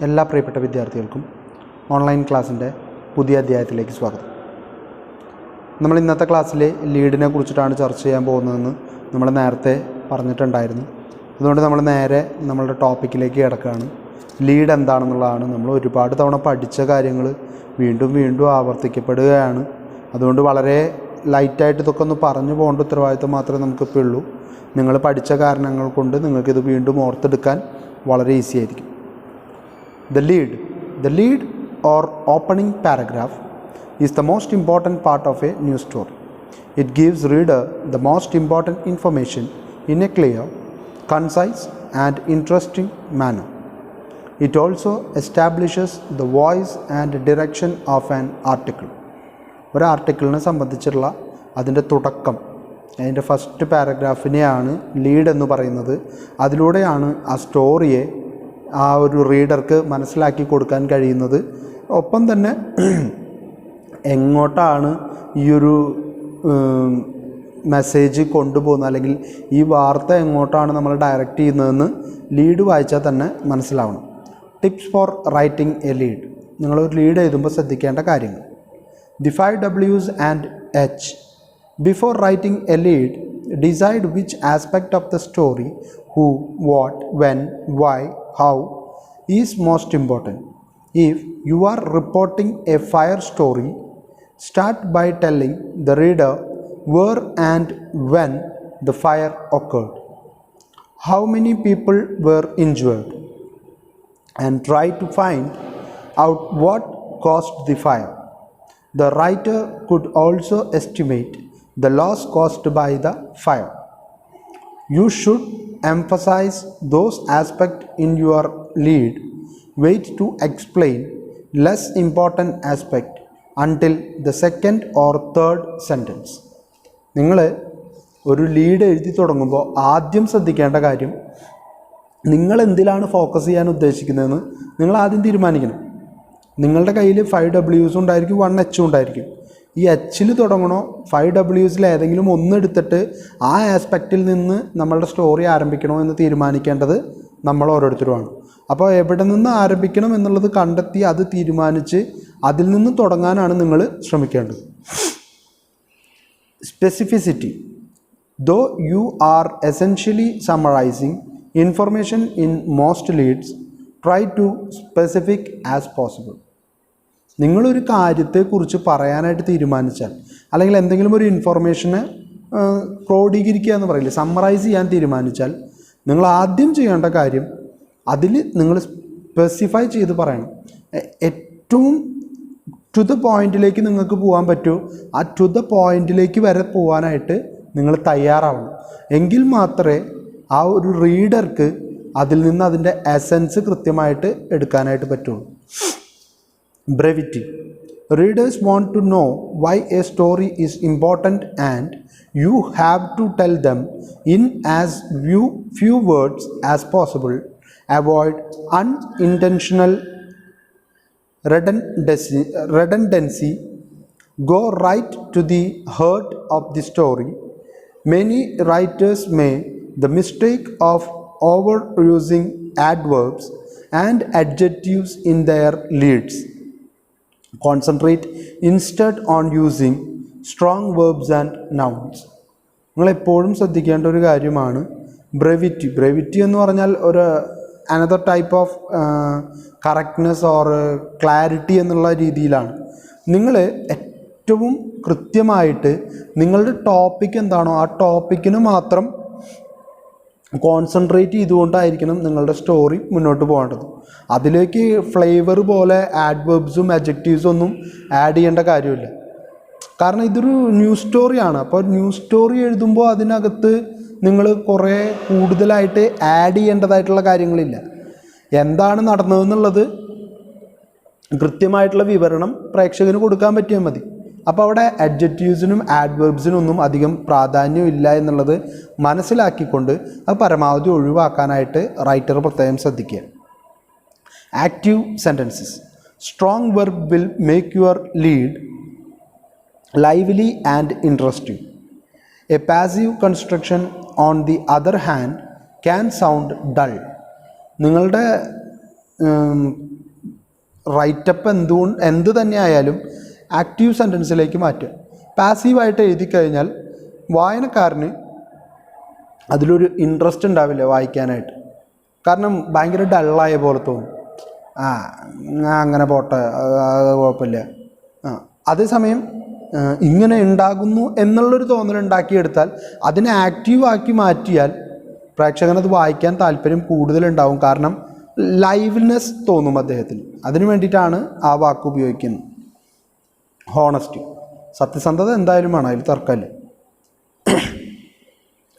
എല്ലാ പ്രിയപ്പെട്ട വിദ്യാർത്ഥികൾക്കും ഓൺലൈൻ ക്ലാസ്സിൻ്റെ പുതിയ അധ്യായത്തിലേക്ക് സ്വാഗതം. നമ്മൾ ഇന്നത്തെ ക്ലാസ്സിൽ ലീഡിനെ കുറിച്ചിട്ടാണ് ചർച്ച ചെയ്യാൻ പോകുന്നതെന്ന് നമ്മൾ നേരത്തെ പറഞ്ഞിട്ടുണ്ടായിരുന്നു. അതുകൊണ്ട് നമ്മൾ നേരെ നമ്മളുടെ ടോപ്പിക്കിലേക്ക് കിടക്കുകയാണ്. ലീഡ് എന്താണെന്നുള്ളതാണ്. നമ്മൾ ഒരുപാട് തവണ പഠിച്ച കാര്യങ്ങൾ വീണ്ടും വീണ്ടും ആവർത്തിക്കപ്പെടുകയാണ്. അതുകൊണ്ട് വളരെ ലൈറ്റായിട്ട് ഇതൊക്കെ ഒന്ന് പറഞ്ഞു പോകേണ്ട ഉത്തരവാദിത്വം മാത്രമേ നമുക്കിപ്പോൾ ഉള്ളൂ. നിങ്ങൾ പഠിച്ച കാരണങ്ങൾ കൊണ്ട് നിങ്ങൾക്കിത് വീണ്ടും ഓർത്തെടുക്കാൻ വളരെ ഈസി ആയിരിക്കും. The lead or opening paragraph is the most important part of a news story. It gives reader the most important information in a clear, concise and interesting manner. It also establishes the voice and direction of an article. ഒരു ആർട്ടിക്കിളിനെ സംബന്ധിച്ചുള്ള അതിൻ്റെ തുടക്കം, അതിൻ്റെ first പാരഗ്രാഫിനെയാണ് lead എന്ന് പറയുന്നത്. അതിലൂടെയാണ് ആ സ്റ്റോറിയെ ആ ഒരു റീഡർക്ക് മനസ്സിലാക്കി കൊടുക്കാൻ കഴിയുന്നത്. ഒപ്പം തന്നെ എങ്ങോട്ടാണ് ഈ ഒരു മെസ്സേജ് കൊണ്ടുപോകുന്നത്, അല്ലെങ്കിൽ ഈ വാർത്ത എങ്ങോട്ടാണ് നമ്മൾ ഡയറക്റ്റ് ചെയ്യുന്നതെന്ന് ലീഡ് വായിച്ചാൽ തന്നെ മനസ്സിലാവണം. Tips for writing a lead. നിങ്ങളൊരു ലീഡ് എഴുതുമ്പോൾ ശ്രദ്ധിക്കേണ്ട കാര്യങ്ങൾ. The 5 W's and H. Before writing a lead, decide which aspect of the story, who, what, when, why, how is most important. If you are reporting a fire story, start by telling the reader where and when the fire occurred, how many people were injured, and try to find out what caused the fire. The writer could also estimate the loss caused by the fire. You should emphasize those aspects in your lead. Wait to explain less important aspect until the second or third sentence. നിങ്ങൾ ഒരു lead എഴുതി തുടങ്ങുമ്പോൾ ആദ്യം ശ്രദ്ധിക്കേണ്ട കാര്യം, നിങ്ങൾ എന്തിലാണ് focus ചെയ്യാൻ ഉദ്ദേശിക്കുന്നതെന്ന് നിങ്ങൾ ആദ്യം തീരുമാനിക്കണം. നിങ്ങളുടെ കയ്യിൽ 5 W's ഉണ്ടായിരിക്കും, 1 H ഉണ്ടായിരിക്കും. ഈ Hൽ തുടങ്ങണോ 5 W'സിൽ ഏതെങ്കിലും ഒന്നെടുത്തിട്ട് ആ ആസ്പെക്റ്റിൽ നിന്ന് നമ്മളുടെ സ്റ്റോറി ആരംഭിക്കണോ എന്ന് തീരുമാനിക്കേണ്ടത് നമ്മൾ ഓരോരുത്തരുമാണ്. അപ്പോൾ എവിടെ നിന്ന് ആരംഭിക്കണം എന്നുള്ളത് കണ്ടെത്തി അത് തീരുമാനിച്ച് അതിൽ നിന്ന് തുടങ്ങാനാണ് നിങ്ങൾ ശ്രമിക്കേണ്ടത്. Specificity. Though you are essentially summarising information in most leads, try to specific as possible. നിങ്ങളൊരു കാര്യത്തെക്കുറിച്ച് പറയാനായിട്ട് തീരുമാനിച്ചാൽ, അല്ലെങ്കിൽ എന്തെങ്കിലും ഒരു ഇൻഫർമേഷനെ ക്രോഡീകരിക്കുക എന്ന് പറയില്ലേ, സമ്മറൈസ് ചെയ്യാൻ തീരുമാനിച്ചാൽ, നിങ്ങൾ ആദ്യം ചെയ്യേണ്ട കാര്യം അതിൽ നിങ്ങൾ സ്പെസിഫൈ ചെയ്ത് പറയണം. ഏറ്റവും ടു ദ പോയിൻറ്റിലേക്ക് നിങ്ങൾക്ക് പോകാൻ പറ്റുമോ ആ ടു ദ പോയിൻറ്റിലേക്ക് വരെ പോകാനായിട്ട് നിങ്ങൾ തയ്യാറാവണം. എങ്കിൽ മാത്രമേ ആ ഒരു റീഡർക്ക് അതിൽ നിന്ന് അതിൻ്റെ എസൻസ് കൃത്യമായിട്ട് എടുക്കാനായിട്ട് പറ്റുള്ളൂ. Brevity. Readers want to know why a story is important and you have to tell them in as few words as possible. Avoid unintentional redundancy. Go right to the heart of the story. Many writers make the mistake of overusing adverbs and adjectives in their leads. Concentrate instead on using strong verbs and nouns. നിങ്ങളെപ്പോഴും ശ്രദ്ധിക്കേണ്ട ഒരു കാര്യമാണ് brevity. Brevity എന്ന് പറഞ്ഞാൽ ഒരു another type of correctness or clarity എന്നുള്ള രീതിയിലാണ്. നിങ്ങൾ ഏറ്റവും കൃത്യമായിട്ട് നിങ്ങളുടെ ടോപ്പിക് എന്താണോ ആ ടോപ്പിക്കിന് മാത്രം കോൺസെൻട്രേറ്റ് ചെയ്തുകൊണ്ടായിരിക്കണം നിങ്ങളുടെ സ്റ്റോറി മുന്നോട്ട് പോകേണ്ടത്. അതിലേക്ക് ഫ്ലേവർ പോലെ ആഡ്വേർബ്സും അഡ്ജക്റ്റീവ്സും ഒന്നും ആഡ് ചെയ്യേണ്ട കാര്യമില്ല. കാരണം ഇതൊരു ന്യൂസ് സ്റ്റോറിയാണ്. അപ്പോൾ ന്യൂസ് സ്റ്റോറി എഴുതുമ്പോൾ അതിനകത്ത് നിങ്ങൾ കുറേ കൂടുതലായിട്ട് ആഡ് ചെയ്യേണ്ടതായിട്ടുള്ള കാര്യങ്ങളില്ല. എന്താണ് നടന്നതെന്നുള്ളത് കൃത്യമായിട്ടുള്ള വിവരണം പ്രേക്ഷകന് കൊടുക്കാൻ പറ്റിയാൽ മതി. അപ്പോൾ അവിടെ അഡ്ജക്റ്റീവ്സിനും ആഡ്വേർബ്സിനും ഒന്നും അധികം പ്രാധാന്യമില്ല എന്നുള്ളത് മനസ്സിലാക്കിക്കൊണ്ട് അത് പരമാവധി ഒഴിവാക്കാനായിട്ട് റൈറ്റർ പ്രത്യേകം ശ്രദ്ധിക്കുക. Active sentences. Strong verb will make your lead lively and interesting. A passive construction, on the other hand, can sound dull. നിങ്ങളുടെ റൈറ്റപ്പ് എന്ത് തന്നെ ആയാലും ആക്റ്റീവ് സെൻറ്റൻസിലേക്ക് മാറ്റുക. പാസീവായിട്ട് എഴുതി കഴിഞ്ഞാൽ വായനക്കാരന് അതിലൊരു ഇൻട്രസ്റ്റ് ഉണ്ടാവില്ല വായിക്കാനായിട്ട്. കാരണം ഭയങ്കര ഡള്ളായ പോലെ തോന്നും. അങ്ങനെ പോട്ടെ, കുഴപ്പമില്ല. അതേസമയം ഇങ്ങനെ ഉണ്ടാകുന്നു എന്നുള്ളൊരു തോന്നലുണ്ടാക്കിയെടുത്താൽ അതിനെ ആക്റ്റീവാക്കി മാറ്റിയാൽ പ്രേക്ഷകനത് വായിക്കാൻ താല്പര്യം കൂടുതലുണ്ടാവും. കാരണം ലൈവ്നെസ് തോന്നും അദ്ദേഹത്തിന്. അതിനു വേണ്ടിയിട്ടാണ് ആ വാക്ക് ഉപയോഗിക്കുന്നത്. ഹോണസ്റ്റി, സത്യസന്ധത എന്തായാലും വേണം, അതിൽ തർക്കമില്ല.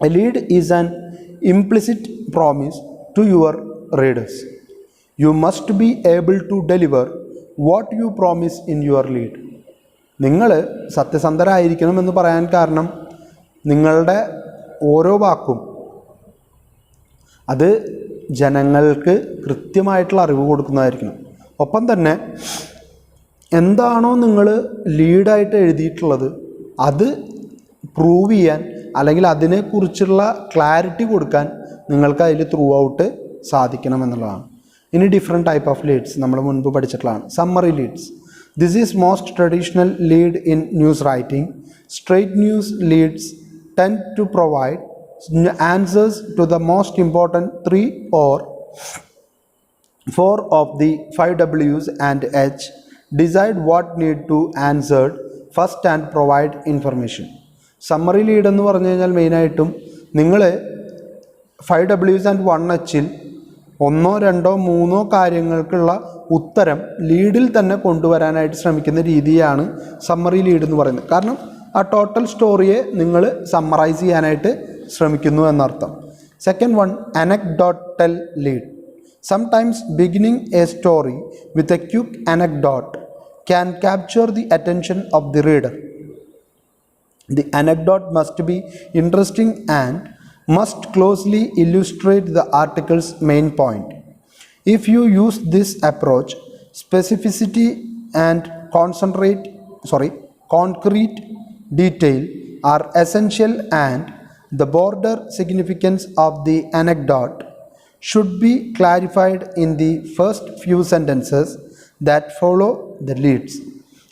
A lead is an implicit promise to your readers. You must be able to deliver what you promise in your lead. നിങ്ങൾ സത്യസന്ധരായിരിക്കണമെന്ന് പറയാൻ കാരണം നിങ്ങളുടെ ഓരോ വാക്കും അത് ജനങ്ങൾക്ക് കൃത്യമായിട്ടുള്ള അറിവ് കൊടുക്കുന്നതായിരിക്കണം. ഒപ്പം തന്നെ എന്താണോ നിങ്ങൾ ലീഡായിട്ട് എഴുതിയിട്ടുള്ളത് അത് പ്രൂവ് ചെയ്യാൻ അല്ലെങ്കിൽ അതിനെക്കുറിച്ചുള്ള ക്ലാരിറ്റി കൊടുക്കാൻ നിങ്ങൾക്ക് അതിൽ ത്രൂ ഔട്ട് സാധിക്കണം എന്നുള്ളതാണ്. ഇനി ഡിഫറെൻറ്റ് ടൈപ്പ് ഓഫ് ലീഡ്സ് നമ്മൾ മുൻപ് പഠിച്ചിട്ടുള്ളതാണ്. Summary leads. This is most traditional lead in news writing. Straight news leads tend to provide answers to the most important 3 or 4 of the 5 W's and H. Decide what need to answered first and provide information. Summary lead എന്ന് പറഞ്ഞു കഴിഞ്ഞാൽ മെയിനായിട്ടും നിങ്ങൾ 5 W's and 1 H'ൽ 1, 2, 3 കാര്യങ്ങൾക്കുള്ള ഉത്തരം ലീഡിൽ തന്നെ കൊണ്ടുവരാനായിട്ട് ശ്രമിക്കുന്ന രീതിയാണ് സമ്മറി ലീഡ് എന്ന് പറയുന്നത്. കാരണം ആ ടോട്ടൽ സ്റ്റോറിയെ നിങ്ങൾ സമ്മറൈസ് ചെയ്യാനായിട്ട് ശ്രമിക്കുന്നു എന്നർത്ഥം. Second one, anecdotal lead. Sometimes beginning A story with a quick anecdote can capture the attention of the reader. The anecdote must be interesting and must closely illustrate the articles main point. If you use this approach, specificity and concrete detail are essential, and the broader significance of the anecdote should be clarified in the first few sentences that follow the leads.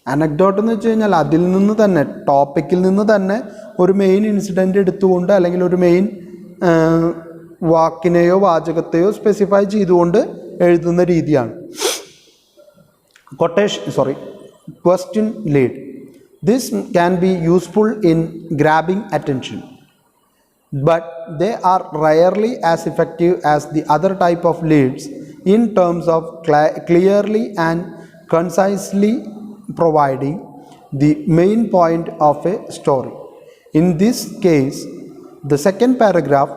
Anecdote എന്ന് വെച്ച് കഴിഞ്ഞാൽ അതിൽ നിന്ന് തന്നെ, ടോപ്പിക്കിൽ നിന്ന് തന്നെ ഒരു മെയിൻ ഇൻസിഡൻറ്റ് എടുത്തുകൊണ്ട് അല്ലെങ്കിൽ ഒരു മെയിൻ വാക്കിനെയോ വാചകത്തെയോ സ്പെസിഫൈ ചെയ്തുകൊണ്ട് എഴുതുന്ന രീതിയാണ്. Question lead. This can be useful in grabbing attention, but they are rarely as effective as the other type of leads in terms of clearly and concisely providing the main point of a story. In this case, the second paragraph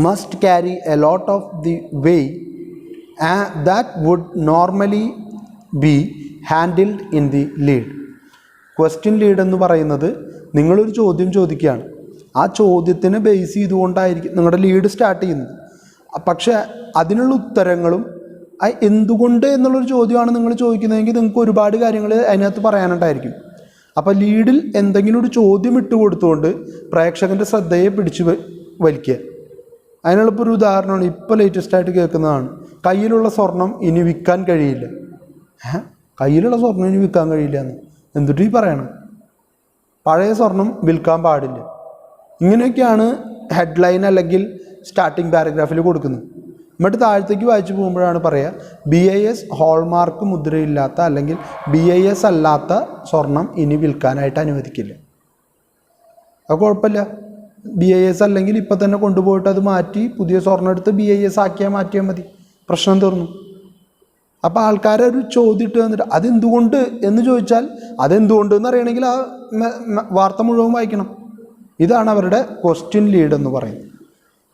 must carry a lot of the weight that would normally be handled in the lead. Question lead എന്ന് പറയുന്നത് നിങ്ങളൊരു ചോദ്യം ചോദിക്കുകയാണ്, ആ ചോദ്യത്തിനെ base ചെയ്തുകൊണ്ടായിരിക്കും നിങ്ങളുടെ lead start ചെയ്യുന്നത്. പക്ഷേ അതിനുള്ള ഉത്തരങ്ങളും എന്തുകൊണ്ട് എന്നുള്ളൊരു ചോദ്യമാണ് നിങ്ങൾ ചോദിക്കുന്നതെങ്കിൽ നിങ്ങൾക്ക് ഒരുപാട് കാര്യങ്ങൾ അതിനകത്ത് പറയാനുണ്ടായിരിക്കും. അപ്പോൾ ലീഡിൽ എന്തെങ്കിലും ഒരു ചോദ്യം ഇട്ട് കൊടുത്തുകൊണ്ട് പ്രേക്ഷകൻ്റെ ശ്രദ്ധയെ പിടിച്ച് വലിക്കുക. അതിനുള്ളപ്പോൾ ഒരു ഉദാഹരണമാണ് ഇപ്പോൾ ലേറ്റസ്റ്റായിട്ട് കേൾക്കുന്നതാണ്, കയ്യിലുള്ള സ്വർണം ഇനി വിൽക്കാൻ കഴിയില്ല. കയ്യിലുള്ള സ്വർണം ഇനി വിൽക്കാൻ കഴിയില്ല എന്ന് എന്തിട്ട് ഈ പറയണം? പഴയ സ്വർണം വിൽക്കാൻ പാടില്ല. ഇങ്ങനെയൊക്കെയാണ് ഹെഡ്ലൈൻ അല്ലെങ്കിൽ സ്റ്റാർട്ടിങ് പാരഗ്രാഫിൽ കൊടുക്കുന്നത്. എന്നിട്ട് താഴത്തേക്ക് വായിച്ചു പോകുമ്പോഴാണ് പറയുക, BIS ഹോൾമാർക്ക് മുദ്രയില്ലാത്ത അല്ലെങ്കിൽ BIS അല്ലാത്ത സ്വർണം ഇനി വിൽക്കാനായിട്ട് അനുവദിക്കില്ല. അത് കുഴപ്പമില്ല, BIS അല്ലെങ്കിൽ ഇപ്പം തന്നെ കൊണ്ടുപോയിട്ട് അത് മാറ്റി പുതിയ സ്വർണ്ണം എടുത്ത് BIS മാറ്റിയാൽ മതി, പ്രശ്നം തീർന്നു. അപ്പോൾ ആൾക്കാരെ ഒരു ചോദ്യം ഇട്ട് തന്നിട്ട് അതെന്തുകൊണ്ട് എന്ന് ചോദിച്ചാൽ അതെന്തുകൊണ്ട് എന്ന് അറിയണമെങ്കിൽ ആ വാർത്ത മുഴുവൻ വായിക്കണം. ഇതാണ് അവരുടെ ക്വസ്റ്റ്യൻ ലീഡ് എന്ന് പറയുന്നത്.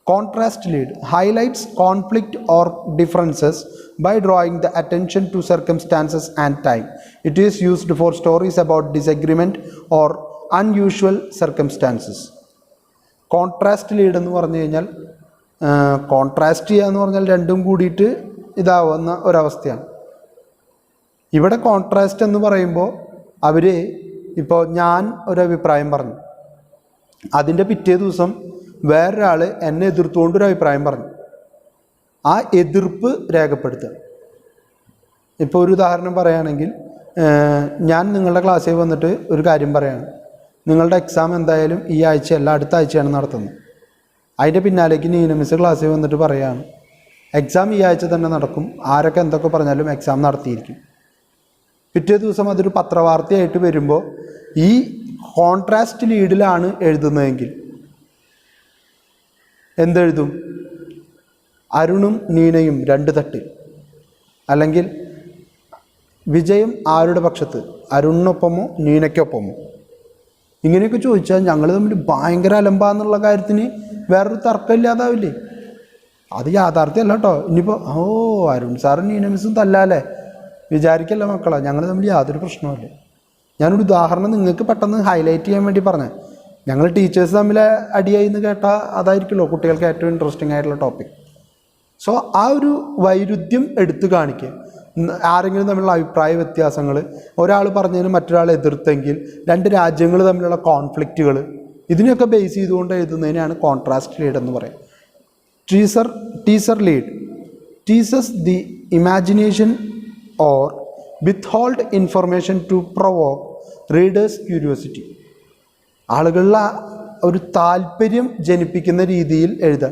Contrast lead highlights conflict or differences by drawing the attention to circumstances and time. It is used for stories about disagreement or unusual circumstances. Contrast lead എന്ന് പറഞ്ഞു കഴിഞ്ഞാൽ, കോൺട്രാസ്റ്റ് ചെയ്യുക എന്ന് പറഞ്ഞാൽ രണ്ടും കൂടിയിട്ട് ഇതാവുന്ന ഒരവസ്ഥയാണ്. ഇവിടെ കോൺട്രാസ്റ്റ് എന്ന് പറയുമ്പോൾ അവർ ഇപ്പോൾ ഞാൻ ഒരഭിപ്രായം പറഞ്ഞു, അതിൻ്റെ പിറ്റേ ദിവസം വേറൊരാൾ എന്നെ എതിർത്തുകൊണ്ടൊരു അഭിപ്രായം പറഞ്ഞു. ആ എതിർപ്പ് രേഖപ്പെടുത്തുക. ഇപ്പോൾ ഒരു ഉദാഹരണം പറയുകയാണെങ്കിൽ, ഞാൻ നിങ്ങളുടെ ക്ലാസ്സിൽ വന്നിട്ട് ഒരു കാര്യം പറയുകയാണ്, നിങ്ങളുടെ എക്സാം എന്തായാലും ഈ ആഴ്ചയല്ല അടുത്ത ആഴ്ചയാണ് നടത്തുന്നത്. അതിൻ്റെ പിന്നാലേക്ക് നീന മിസ് ക്ലാസ്സിൽ വന്നിട്ട് പറയുകയാണ്, എക്സാം ഈ ആഴ്ച തന്നെ നടക്കും, ആരൊക്കെ എന്തൊക്കെ പറഞ്ഞാലും എക്സാം നടത്തിയിരിക്കും. പിറ്റേ ദിവസം അതൊരു പത്രവാർത്തയായിട്ട് വരുമ്പോൾ ഈ കോൺട്രാസ്റ്റ് ലീഡിലാണ് എഴുതുന്നതെങ്കിൽ എന്തെഴുതും? അരുണും നീനയും 2 തട്ട്, അല്ലെങ്കിൽ വിജയം ആരുടെ പക്ഷത്ത്, അരുണിനൊപ്പമോ നീനയ്ക്കൊപ്പമോ? ഇങ്ങനെയൊക്കെ ചോദിച്ചാൽ ഞങ്ങൾ തമ്മിൽ ഭയങ്കര അലമ്പാന്നുള്ള കാര്യത്തിന് വേറൊരു തർക്കമില്ലാതാവില്ലേ? അത് യാഥാർത്ഥ്യമല്ല കേട്ടോ. ഇനിയിപ്പോൾ അരുൺ സാറും നീന മിസ്സും തല്ലാല്ലേ വിചാരിക്കല്ല മക്കളെ, ഞങ്ങൾ തമ്മിൽ യാതൊരു പ്രശ്നവുമില്ല. ഞാനൊരു ഉദാഹരണം നിങ്ങൾക്ക് പെട്ടെന്ന് ഹൈലൈറ്റ് ചെയ്യാൻ വേണ്ടി പറഞ്ഞത്. ഞങ്ങൾ ടീച്ചേഴ്സ് തമ്മിൽ അടിയായി എന്ന് കേട്ടാൽ അതായിരിക്കുമല്ലോ കുട്ടികൾക്ക് ഏറ്റവും ഇൻട്രസ്റ്റിംഗ് ആയിട്ടുള്ള ടോപ്പിക്. സോ ആ ഒരു വൈരുദ്ധ്യം എടുത്തു കാണിക്കുക. ആരെങ്കിലും തമ്മിലുള്ള അഭിപ്രായ വ്യത്യാസങ്ങൾ, ഒരാൾ പറഞ്ഞതിന് മറ്റൊരാൾ എതിർത്തെങ്കിൽ, 2 രാജ്യങ്ങൾ തമ്മിലുള്ള കോൺഫ്ലിക്റ്റുകൾ, ഇതിനെയൊക്കെ ബേസ് ചെയ്തുകൊണ്ട് എഴുതുന്നതിനാണ് കോൺട്രാസ്റ്റ് ലീഡ് എന്ന് പറയും. Teaser lead teases the imagination or withhold information to provoke readers' curiosity. ആളുകളിൽ ഒരു താല്പര്യം ജനിപ്പിക്കുന്ന രീതിയിൽ എഴുതുക.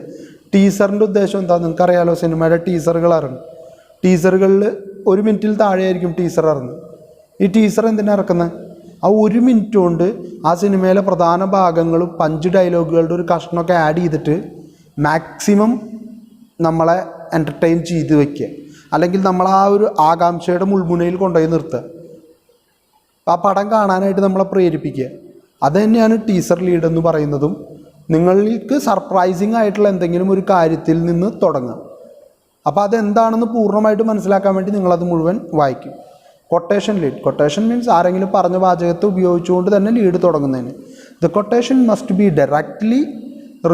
ടീസറിൻ്റെ ഉദ്ദേശം എന്താ നിങ്ങൾക്കറിയാലോ, സിനിമയുടെ ടീസറുകൾ ഇറങ്ങും. ടീസറുകളിൽ 1 മിനിറ്റിൽ താഴെയായിരിക്കും ടീസർ ഇറങ്ങുന്നത്. ഈ ടീസർ എന്തിനാണ് ഇറക്കുന്നത്? ആ 1 മിനിറ്റ് കൊണ്ട് ആ സിനിമയിലെ പ്രധാന ഭാഗങ്ങളും 5 ഡയലോഗുകളുടെ ഒരു കഷ്ണമൊക്കെ ആഡ് ചെയ്തിട്ട് മാക്സിമം നമ്മളെ എൻ്റർടൈൻ ചെയ്ത് വയ്ക്കുക, അല്ലെങ്കിൽ നമ്മൾ ആ ഒരു ആകാംക്ഷയുടെ മുൾമുനയിൽ കൊണ്ടുപോയി നിർത്തുക, ആ പടം കാണാനായിട്ട് നമ്മളെ പ്രേരിപ്പിക്കുക. അത് തന്നെയാണ് ടീസർ ലീഡ് എന്ന് പറയുന്നതും. നിങ്ങൾക്ക് സർപ്രൈസിങ് ആയിട്ടുള്ള എന്തെങ്കിലും ഒരു കാര്യത്തിൽ നിന്ന് തുടങ്ങുക. അപ്പോൾ അതെന്താണെന്ന് പൂർണ്ണമായിട്ട് മനസ്സിലാക്കാൻ വേണ്ടി നിങ്ങളത് മുഴുവൻ വായിക്കും. Quotation lead. കൊട്ടേഷൻ മീൻസ് ആരെങ്കിലും പറഞ്ഞ വാചകത്തെ ഉപയോഗിച്ചുകൊണ്ട് തന്നെ ലീഡ് തുടങ്ങുന്നതിന്. The quotation must be directly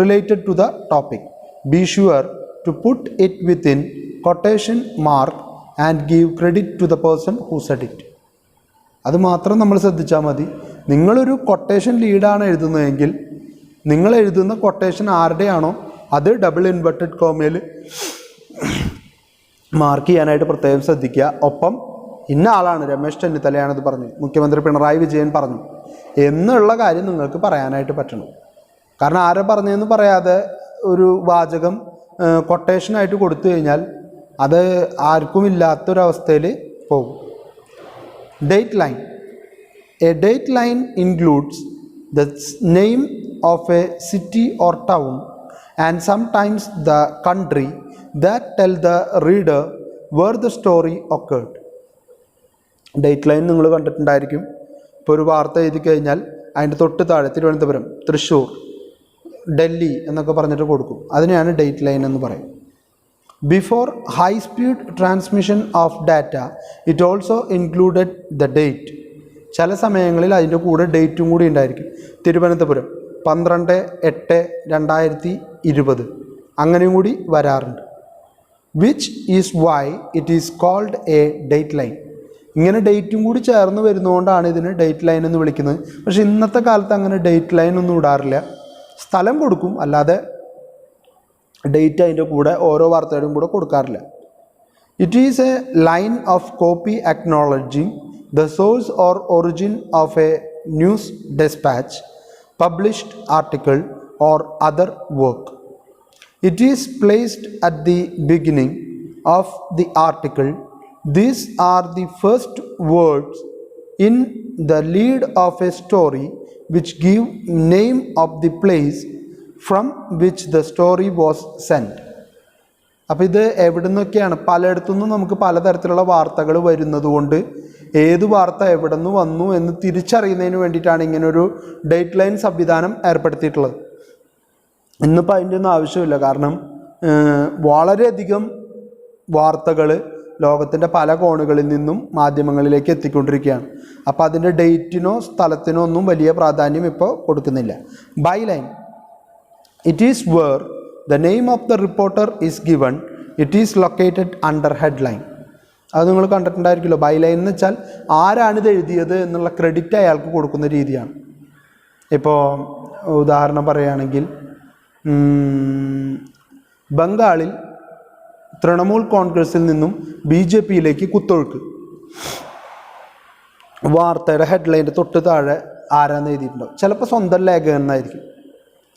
related to the topic. Be sure to put it within quotation mark and give credit to the person who said it. അത് മാത്രം നമ്മൾ ശ്രദ്ധിച്ചാൽ മതി. നിങ്ങളൊരു കൊട്ടേഷൻ ലീഡാണ് എഴുതുന്നതെങ്കിൽ നിങ്ങൾ എഴുതുന്ന കൊട്ടേഷൻ ആരുടെയാണോ അത് ഡബിൾ ഇൻവെർട്ടഡ് കോമയിൽ മാർക്ക് ചെയ്യാനായിട്ട് പ്രത്യേകം ശ്രദ്ധിക്കുക. ഒപ്പം ഇന്ന ആളാണ്, രമേശ് ചെന്നിത്തലയാണത് പറഞ്ഞു, മുഖ്യമന്ത്രി പിണറായി വിജയൻ പറഞ്ഞു എന്നുള്ള കാര്യം നിങ്ങൾക്ക് പറയാനായിട്ട് പറ്റണം. കാരണം ആരെ പറഞ്ഞതെന്ന് പറയാതെ ഒരു വാചകം കൊട്ടേഷനായിട്ട് കൊടുത്തു കഴിഞ്ഞാൽ അത് ആർക്കും ഇല്ലാത്തൊരവസ്ഥയിൽ പോകും. Date line. A date line includes the name of a city or town and sometimes the country that tell the reader where the story occurred. Date line നിങ്ങൾ കണ്ടിട്ടുണ്ടായിരിക്കും. ഇപ്പോൾ ഒരു വാർത്ത എഴുതി കഴിഞ്ഞാൽ അതിൻ്റെ തൊട്ട് താഴെ തിരുവനന്തപുരം, തൃശ്ശൂർ, ഡൽഹി എന്നൊക്കെ പറഞ്ഞിട്ട് കൊടുക്കും. അതിനെയാണ് ഡേറ്റ് ലൈൻ എന്ന് പറയും. Before high speed transmission of data it also included the date. ചില സമയങ്ങളിൽ അതിൻ്റെ കൂടെ ഡേറ്റും കൂടി ഉണ്ടായിരിക്കും. തിരുവനന്തപുരം 12/8/2020 അങ്ങനെയും കൂടി വരാറുണ്ട്. Which is why it is called a date line. ഇങ്ങനെ ഡേറ്റും കൂടി ചേർന്ന് വരുന്നതുകൊണ്ടാണ് ഇതിന് ഡേറ്റ് ലൈൻ എന്ന് വിളിക്കുന്നത്. പക്ഷേ ഇന്നത്തെ കാലത്ത് അങ്ങനെ ഡേറ്റ് ലൈൻ ഒന്നും ഇടാറില്ല. സ്ഥലം കൊടുക്കും, അല്ലാതെ ഡേറ്റ് അതിൻ്റെ കൂടെ ഓരോ വാർത്തയുടെയും കൂടെ കൊടുക്കാറില്ല. It is a line of copy acknowledging the source or origin of a news dispatch, published article or other work. It is placed at the beginning of the article. These are the first words in the lead of a story which give name of the place from which the story was sent. അപ്പോൾ ഇത് എവിടെ നിന്നൊക്കെയാണ്? പലയിടത്തുനിന്നും നമുക്ക് പലതരത്തിലുള്ള വാർത്തകൾ വരുന്നതുകൊണ്ട് ഏത് വാർത്ത എവിടെ നിന്ന് വന്നു എന്ന് തിരിച്ചറിയുന്നതിന് വേണ്ടിയിട്ടാണ് ഇങ്ങനൊരു ഡേറ്റ് ലൈൻ സംവിധാനം ഏർപ്പെടുത്തിയിട്ടുള്ളത്. ഇന്നിപ്പോൾ അതിൻ്റെ ഒന്നും ആവശ്യമില്ല. കാരണം വളരെയധികം വാർത്തകൾ ലോകത്തിൻ്റെ പല കോണുകളിൽ നിന്നും മാധ്യമങ്ങളിലേക്ക് എത്തിക്കൊണ്ടിരിക്കുകയാണ്. അപ്പോൾ അതിൻ്റെ ഡേറ്റിനോ സ്ഥലത്തിനോ ഒന്നും വലിയ പ്രാധാന്യം ഇപ്പോൾ കൊടുക്കുന്നില്ല. By line. It is where the name of the reporter is given. It is located under head line. അത് നിങ്ങൾ കണ്ടിട്ടുണ്ടായിരിക്കുമല്ലോ. ബൈ ലൈൻ എന്ന് വെച്ചാൽ ആരാണിത് എഴുതിയത് എന്നുള്ള ക്രെഡിറ്റ് അയാൾക്ക് കൊടുക്കുന്ന രീതിയാണ്. ഇപ്പോൾ ഉദാഹരണം പറയുകയാണെങ്കിൽ, ബംഗാളിൽ തൃണമൂൽ കോൺഗ്രസിൽ നിന്നും BJPയിലേക്ക് കുത്തൊഴുക്ക്. വാർത്തയുടെ ഹെഡ്ലൈൻ്റെ തൊട്ട് താഴെ ആരാന്ന് എഴുതിയിട്ടുണ്ടാവും. ചിലപ്പോൾ സ്വന്തം ലേഖകനായിരിക്കും.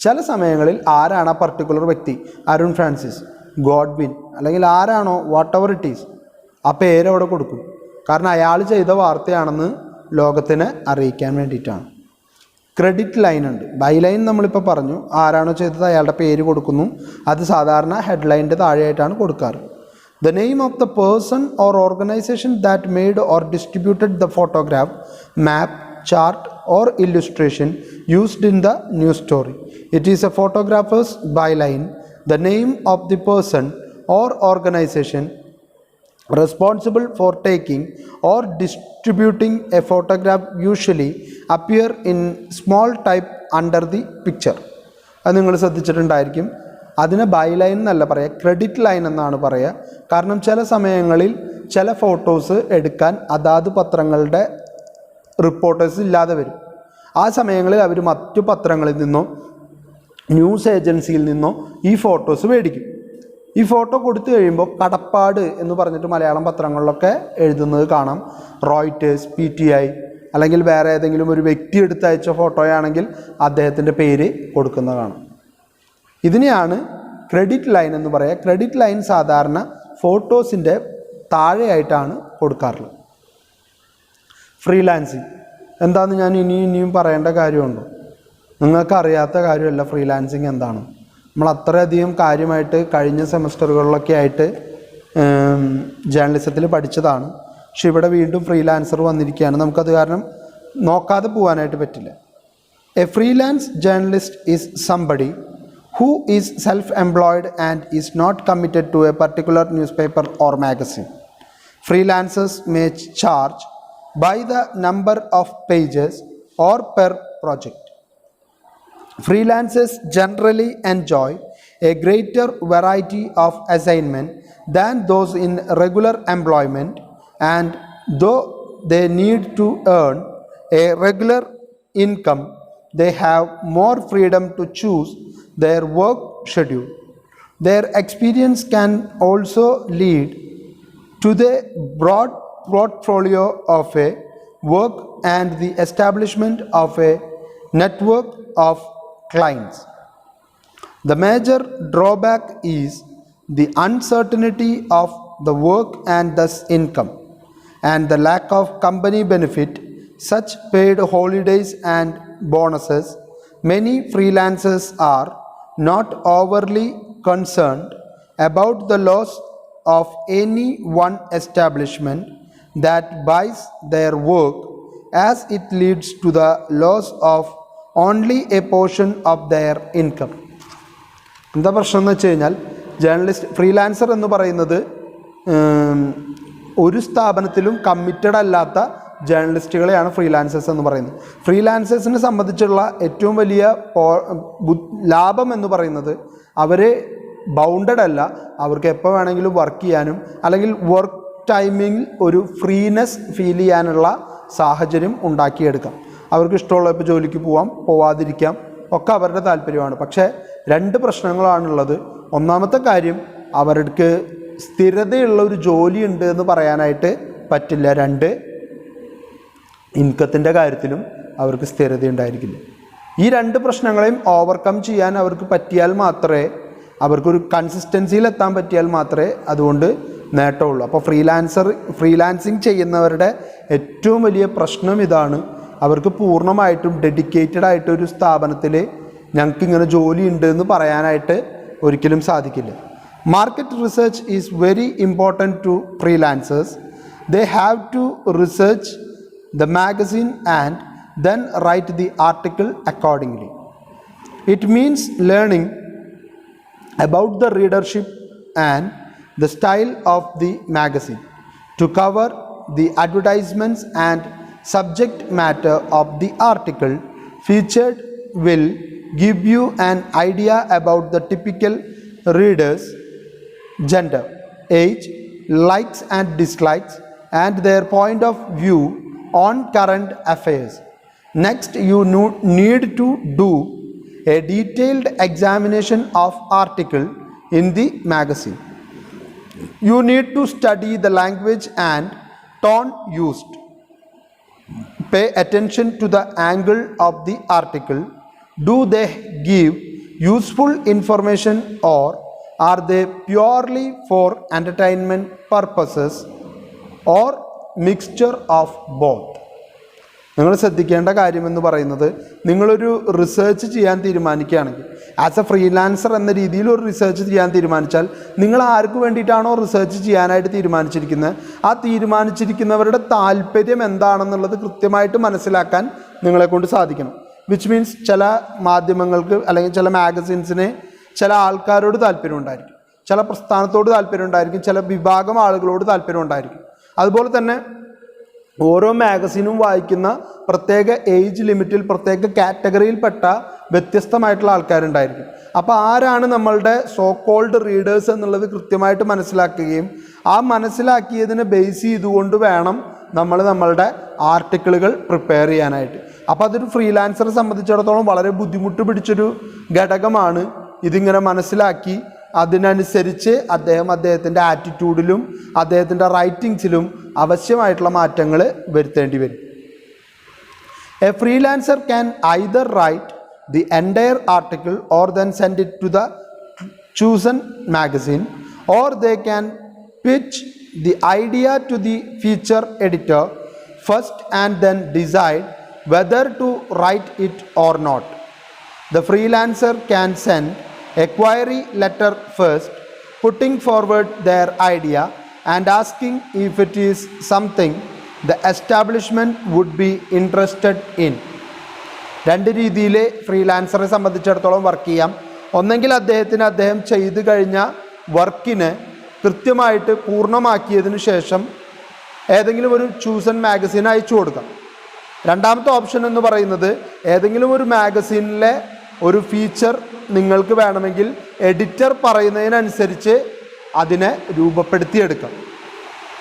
ചില സമയങ്ങളിൽ ആരാണ് ആ പർട്ടിക്കുലർ വ്യക്തി, അരുൺ ഫ്രാൻസിസ്, ഗോഡ്വിൻ, അല്ലെങ്കിൽ ആരാണോ വാട്ട് എവർ ഇറ്റ് ഈസ്, ആ പേരവിടെ കൊടുക്കും. കാരണം അയാൾ ചെയ്ത വാർത്തയാണെന്ന് ലോകത്തിനെ അറിയിക്കാൻ വേണ്ടിയിട്ടാണ്. ക്രെഡിറ്റ് ലൈൻ ഉണ്ട്. ബൈ ലൈൻ നമ്മളിപ്പോൾ പറഞ്ഞു, ആരാണോ ചെയ്തത് അയാളുടെ പേര് കൊടുക്കുന്നു. അത് സാധാരണ ഹെഡ്ലൈൻ്റെ താഴെയായിട്ടാണ് കൊടുക്കാറ്. The name of the person or organization that made or distributed the photograph, map, chart or illustration used in the news story. It is a photographer's byline. The name of the person or organization responsible for taking or distributing a photograph usually appear in small type under the picture. അത് നിങ്ങൾ ശ്രദ്ധിച്ചിട്ടുണ്ടായിരിക്കും. അതിനെ by line എന്നല്ല പറയുക, credit line എന്നാണ് പറയുക. കാരണം ചില സമയങ്ങളിൽ ചില ഫോട്ടോസ് എടുക്കാൻ അതാത് പത്രങ്ങളുടെ റിപ്പോർട്ടേഴ്സ് ഇല്ലാതെ വരും. ആ സമയങ്ങളിൽ അവർ മറ്റു പത്രങ്ങളിൽ നിന്നോ ന്യൂസ് ഏജൻസിയിൽ നിന്നോ ഈ ഫോട്ടോസ് മേടിക്കും. ഈ ഫോട്ടോ കൊടുത്തു കഴിയുമ്പോൾ കടപ്പാട് എന്ന് പറഞ്ഞിട്ട് മലയാളം പത്രങ്ങളിലൊക്കെ എഴുതുന്നത് കാണാം. റോയിറ്റേഴ്സ്, PTI അല്ലെങ്കിൽ വേറെ ഏതെങ്കിലും ഒരു വ്യക്തി എടുത്തയച്ച ഫോട്ടോയാണെങ്കിൽ അദ്ദേഹത്തിൻ്റെ പേര് കൊടുക്കുന്നത് കാണാം. ഇതിനെയാണ് ക്രെഡിറ്റ് ലൈൻ എന്ന് പറയുക. ക്രെഡിറ്റ് ലൈൻ സാധാരണ ഫോട്ടോസിൻ്റെ താഴെയായിട്ടാണ് കൊടുക്കാറുള്ളത്. ഫ്രീലാൻസിങ് എന്താണെന്ന് ഞാൻ ഇനിയും പറയേണ്ട കാര്യമുണ്ടോ? നിങ്ങൾക്ക് അറിയാത്ത കാര്യമല്ല ഫ്രീലാൻസിങ് എന്താണ്. നമ്മൾ അത്രയധികം കാര്യമായിട്ട് കഴിഞ്ഞ സെമസ്റ്ററുകളിലൊക്കെ ആയിട്ട് ജേർണലിസത്തിൽ പഠിച്ചതാണ്. പക്ഷെ ഇവിടെ വീണ്ടും ഫ്രീലാൻസർ വന്നിരിക്കുകയാണ്. നമുക്കത് കാരണം നോക്കാതെ പോകാനായിട്ട് പറ്റില്ല. A freelance journalist is somebody who is self-employed and is not committed to a particular newspaper or magazine. Freelancers may charge by the number of pages or per project. Freelancers generally enjoy a greater variety of assignment than those in regular employment, and though they need to earn a regular income, they have more freedom to choose their work schedule. Their experience can also lead to the broad portfolio of a work and the establishment of a network of clients. The major drawback is the uncertainty of the work and thus income, and the lack of company benefit such paid holidays and bonuses. Many freelancers are not overly concerned about the loss of any one establishment that buys their work, as it leads to the loss of only a portion of their income. എന്താ പ്രശ്നം എന്ന് വെച്ച് കഴിഞ്ഞാൽ, freelancer എന്ന് പറയുന്നത് ഒരു സ്ഥാപനത്തിലും committed അല്ലാത്ത ജേർണലിസ്റ്റുകളെയാണ് freelancers എന്ന് പറയുന്നത്. ഫ്രീലാൻസേഴ്സിനെ സംബന്ധിച്ചുള്ള ഏറ്റവും വലിയ ലാഭം എന്ന് പറയുന്നത് അവർ ബൗണ്ടഡ് അല്ല. അവർക്ക് എപ്പോൾ വേണമെങ്കിലും വർക്ക് ചെയ്യാനും അല്ലെങ്കിൽ വർക്ക് ടൈമിങ്ങിൽ ഒരു ഫ്രീനെസ് ഫീൽ ചെയ്യാനുള്ള സാഹചര്യം ഉണ്ടാക്കിയെടുക്കാം. അവർക്ക് ഇഷ്ടമുള്ളപ്പോൾ ജോലിക്ക് പോവാം, പോവാതിരിക്കാം, ഒക്കെ അവരുടെ താല്പര്യമാണ്. പക്ഷേ രണ്ട് പ്രശ്നങ്ങളാണുള്ളത്. ഒന്നാമത്തെ കാര്യം, അവർക്ക് സ്ഥിരതയുള്ള ഒരു ജോലി ഉണ്ട് എന്ന് പറയാനായിട്ട് പറ്റില്ല. രണ്ട്, ഇൻകത്തിൻ്റെ കാര്യത്തിലും അവർക്ക് സ്ഥിരത ഉണ്ടായിരിക്കില്ല. ഈ രണ്ട് പ്രശ്നങ്ങളെയും ഓവർകം ചെയ്യാൻ അവർക്ക് പറ്റിയാൽ മാത്രമേ, അവർക്കൊരു കൺസിസ്റ്റൻസിയിലെത്താൻ പറ്റിയാൽ മാത്രമേ അതുകൊണ്ട് നേട്ടമുള്ളൂ. അപ്പോൾ ഫ്രീലാൻസിങ് ചെയ്യുന്നവരുടെ ഏറ്റവും വലിയ പ്രശ്നം ഇതാണ്. അവർക്ക് പൂർണ്ണമായിട്ടും ഡെഡിക്കേറ്റഡ് ആയിട്ടൊരു സ്ഥാപനത്തിൽ ഞങ്ങൾക്കിങ്ങനെ ജോലി ഉണ്ട് എന്ന് പറയാനായിട്ട് ഒരിക്കലും സാധിക്കില്ല. Market research is very important to freelancers. They have to research the magazine and then write the article accordingly. It means learning about the readership and the style of the magazine. To cover the advertisements and subject matter of the article featured will give you an idea about the typical reader's gender, age, likes and dislikes, and their point of view on current affairs. Next, you need to do a detailed examination of article in the magazine. You need to study the language and tone used. Pay attention to the angle of the article. Do they give useful information or are they purely for entertainment purposes or mixture of both? നിങ്ങൾ ശ്രദ്ധിക്കേണ്ട കാര്യമെന്ന് പറയുന്നത്, നിങ്ങളൊരു research ചെയ്യാൻ തീരുമാനിക്കുകയാണെങ്കിൽ, as A freelancer എന്ന രീതിയിൽ ഒരു research ചെയ്യാൻ തീരുമാനിച്ചാൽ, നിങ്ങൾ ആർക്ക് വേണ്ടിയിട്ടാണോ റിസർച്ച് ചെയ്യാനായിട്ട് തീരുമാനിച്ചിരിക്കുന്നത്, ആ തീരുമാനിച്ചിരിക്കുന്നവരുടെ താല്പര്യം എന്താണെന്നുള്ളത് കൃത്യമായിട്ട് മനസ്സിലാക്കാൻ നിങ്ങളെക്കൊണ്ട് സാധിക്കണം. വിച്ച് മീൻസ് ചില മാധ്യമങ്ങൾക്ക് അല്ലെങ്കിൽ ചില മാഗസിൻസിന് ചില ആൾക്കാരോട് താല്പര്യം ഉണ്ടായിരിക്കും, ചില പ്രസ്ഥാനത്തോട് താല്പര്യം ഉണ്ടായിരിക്കും, ചില വിഭാഗം ആളുകളോട് താല്പര്യം ഉണ്ടായിരിക്കും. അതുപോലെ തന്നെ ഓരോ മാഗസീനും വായിക്കുന്ന പ്രത്യേക ഏജ് ലിമിറ്റിൽ പ്രത്യേക കാറ്റഗറിയിൽപ്പെട്ട വ്യത്യസ്തമായിട്ടുള്ള ആൾക്കാരുണ്ടായിരിക്കും. അപ്പോൾ ആരാണ് നമ്മളുടെ സോ കോൾഡ് റീഡേഴ്സ് എന്നുള്ളത് കൃത്യമായിട്ട് മനസ്സിലാക്കുകയും ആ മനസ്സിലാക്കിയതിനെ ബേസ് ചെയ്തുകൊണ്ട് വേണം നമ്മളുടെ ആർട്ടിക്കിളുകൾ പ്രിപ്പയർ ചെയ്യാനായിട്ട്. അപ്പോൾ അതൊരു ഫ്രീലാൻസറെ സംബന്ധിച്ചിടത്തോളം വളരെ ബുദ്ധിമുട്ട് പിടിച്ചൊരു ഘടകമാണ്. ഇതിങ്ങനെ മനസ്സിലാക്കി അതിനനുസരിച്ച് അദ്ദേഹത്തിൻ്റെ ആറ്റിറ്റ്യൂഡിലും അദ്ദേഹത്തിൻ്റെ റൈറ്റിങ്സിലും ആവശ്യമായിട്ടുള്ള മാറ്റങ്ങൾ വരുത്തേണ്ടി വരും. A freelancer can either write the entire article or then send it to the chosen magazine or they can pitch the idea to the feature editor first and then decide whether to write it or not. The freelancer can send a query letter first, putting forward their idea and asking if it is something the establishment would be interested in. രണ്ട് രീതിയിൽ ഫ്രീലാൻസറെ സംബന്ധിച്ചിടത്തോളം work ചെയ്യാം. ഒന്നെങ്കിൽ അദ്ദേഹം ചെയ്തു കഴിഞ്ഞ വർക്കിനെ കൃത്യമായിട്ട് പൂർണ്ണമാക്കിയതിനു ശേഷം ഏതെങ്കിലും ഒരു ചൂസൺ മാഗസീൻ അയച്ചു കൊടുക്കാം. രണ്ടാമത്തെ ഓപ്ഷൻ എന്ന് പറയുന്നത്, ഏതെങ്കിലും ഒരു മാഗസീനിലെ ഒരു ഫീച്ചർ നിങ്ങൾക്ക് വേണമെങ്കിൽ എഡിറ്റർ പറയുന്നതിനനുസരിച്ച് അതിനെ രൂപപ്പെടുത്തിയെടുക്കാം.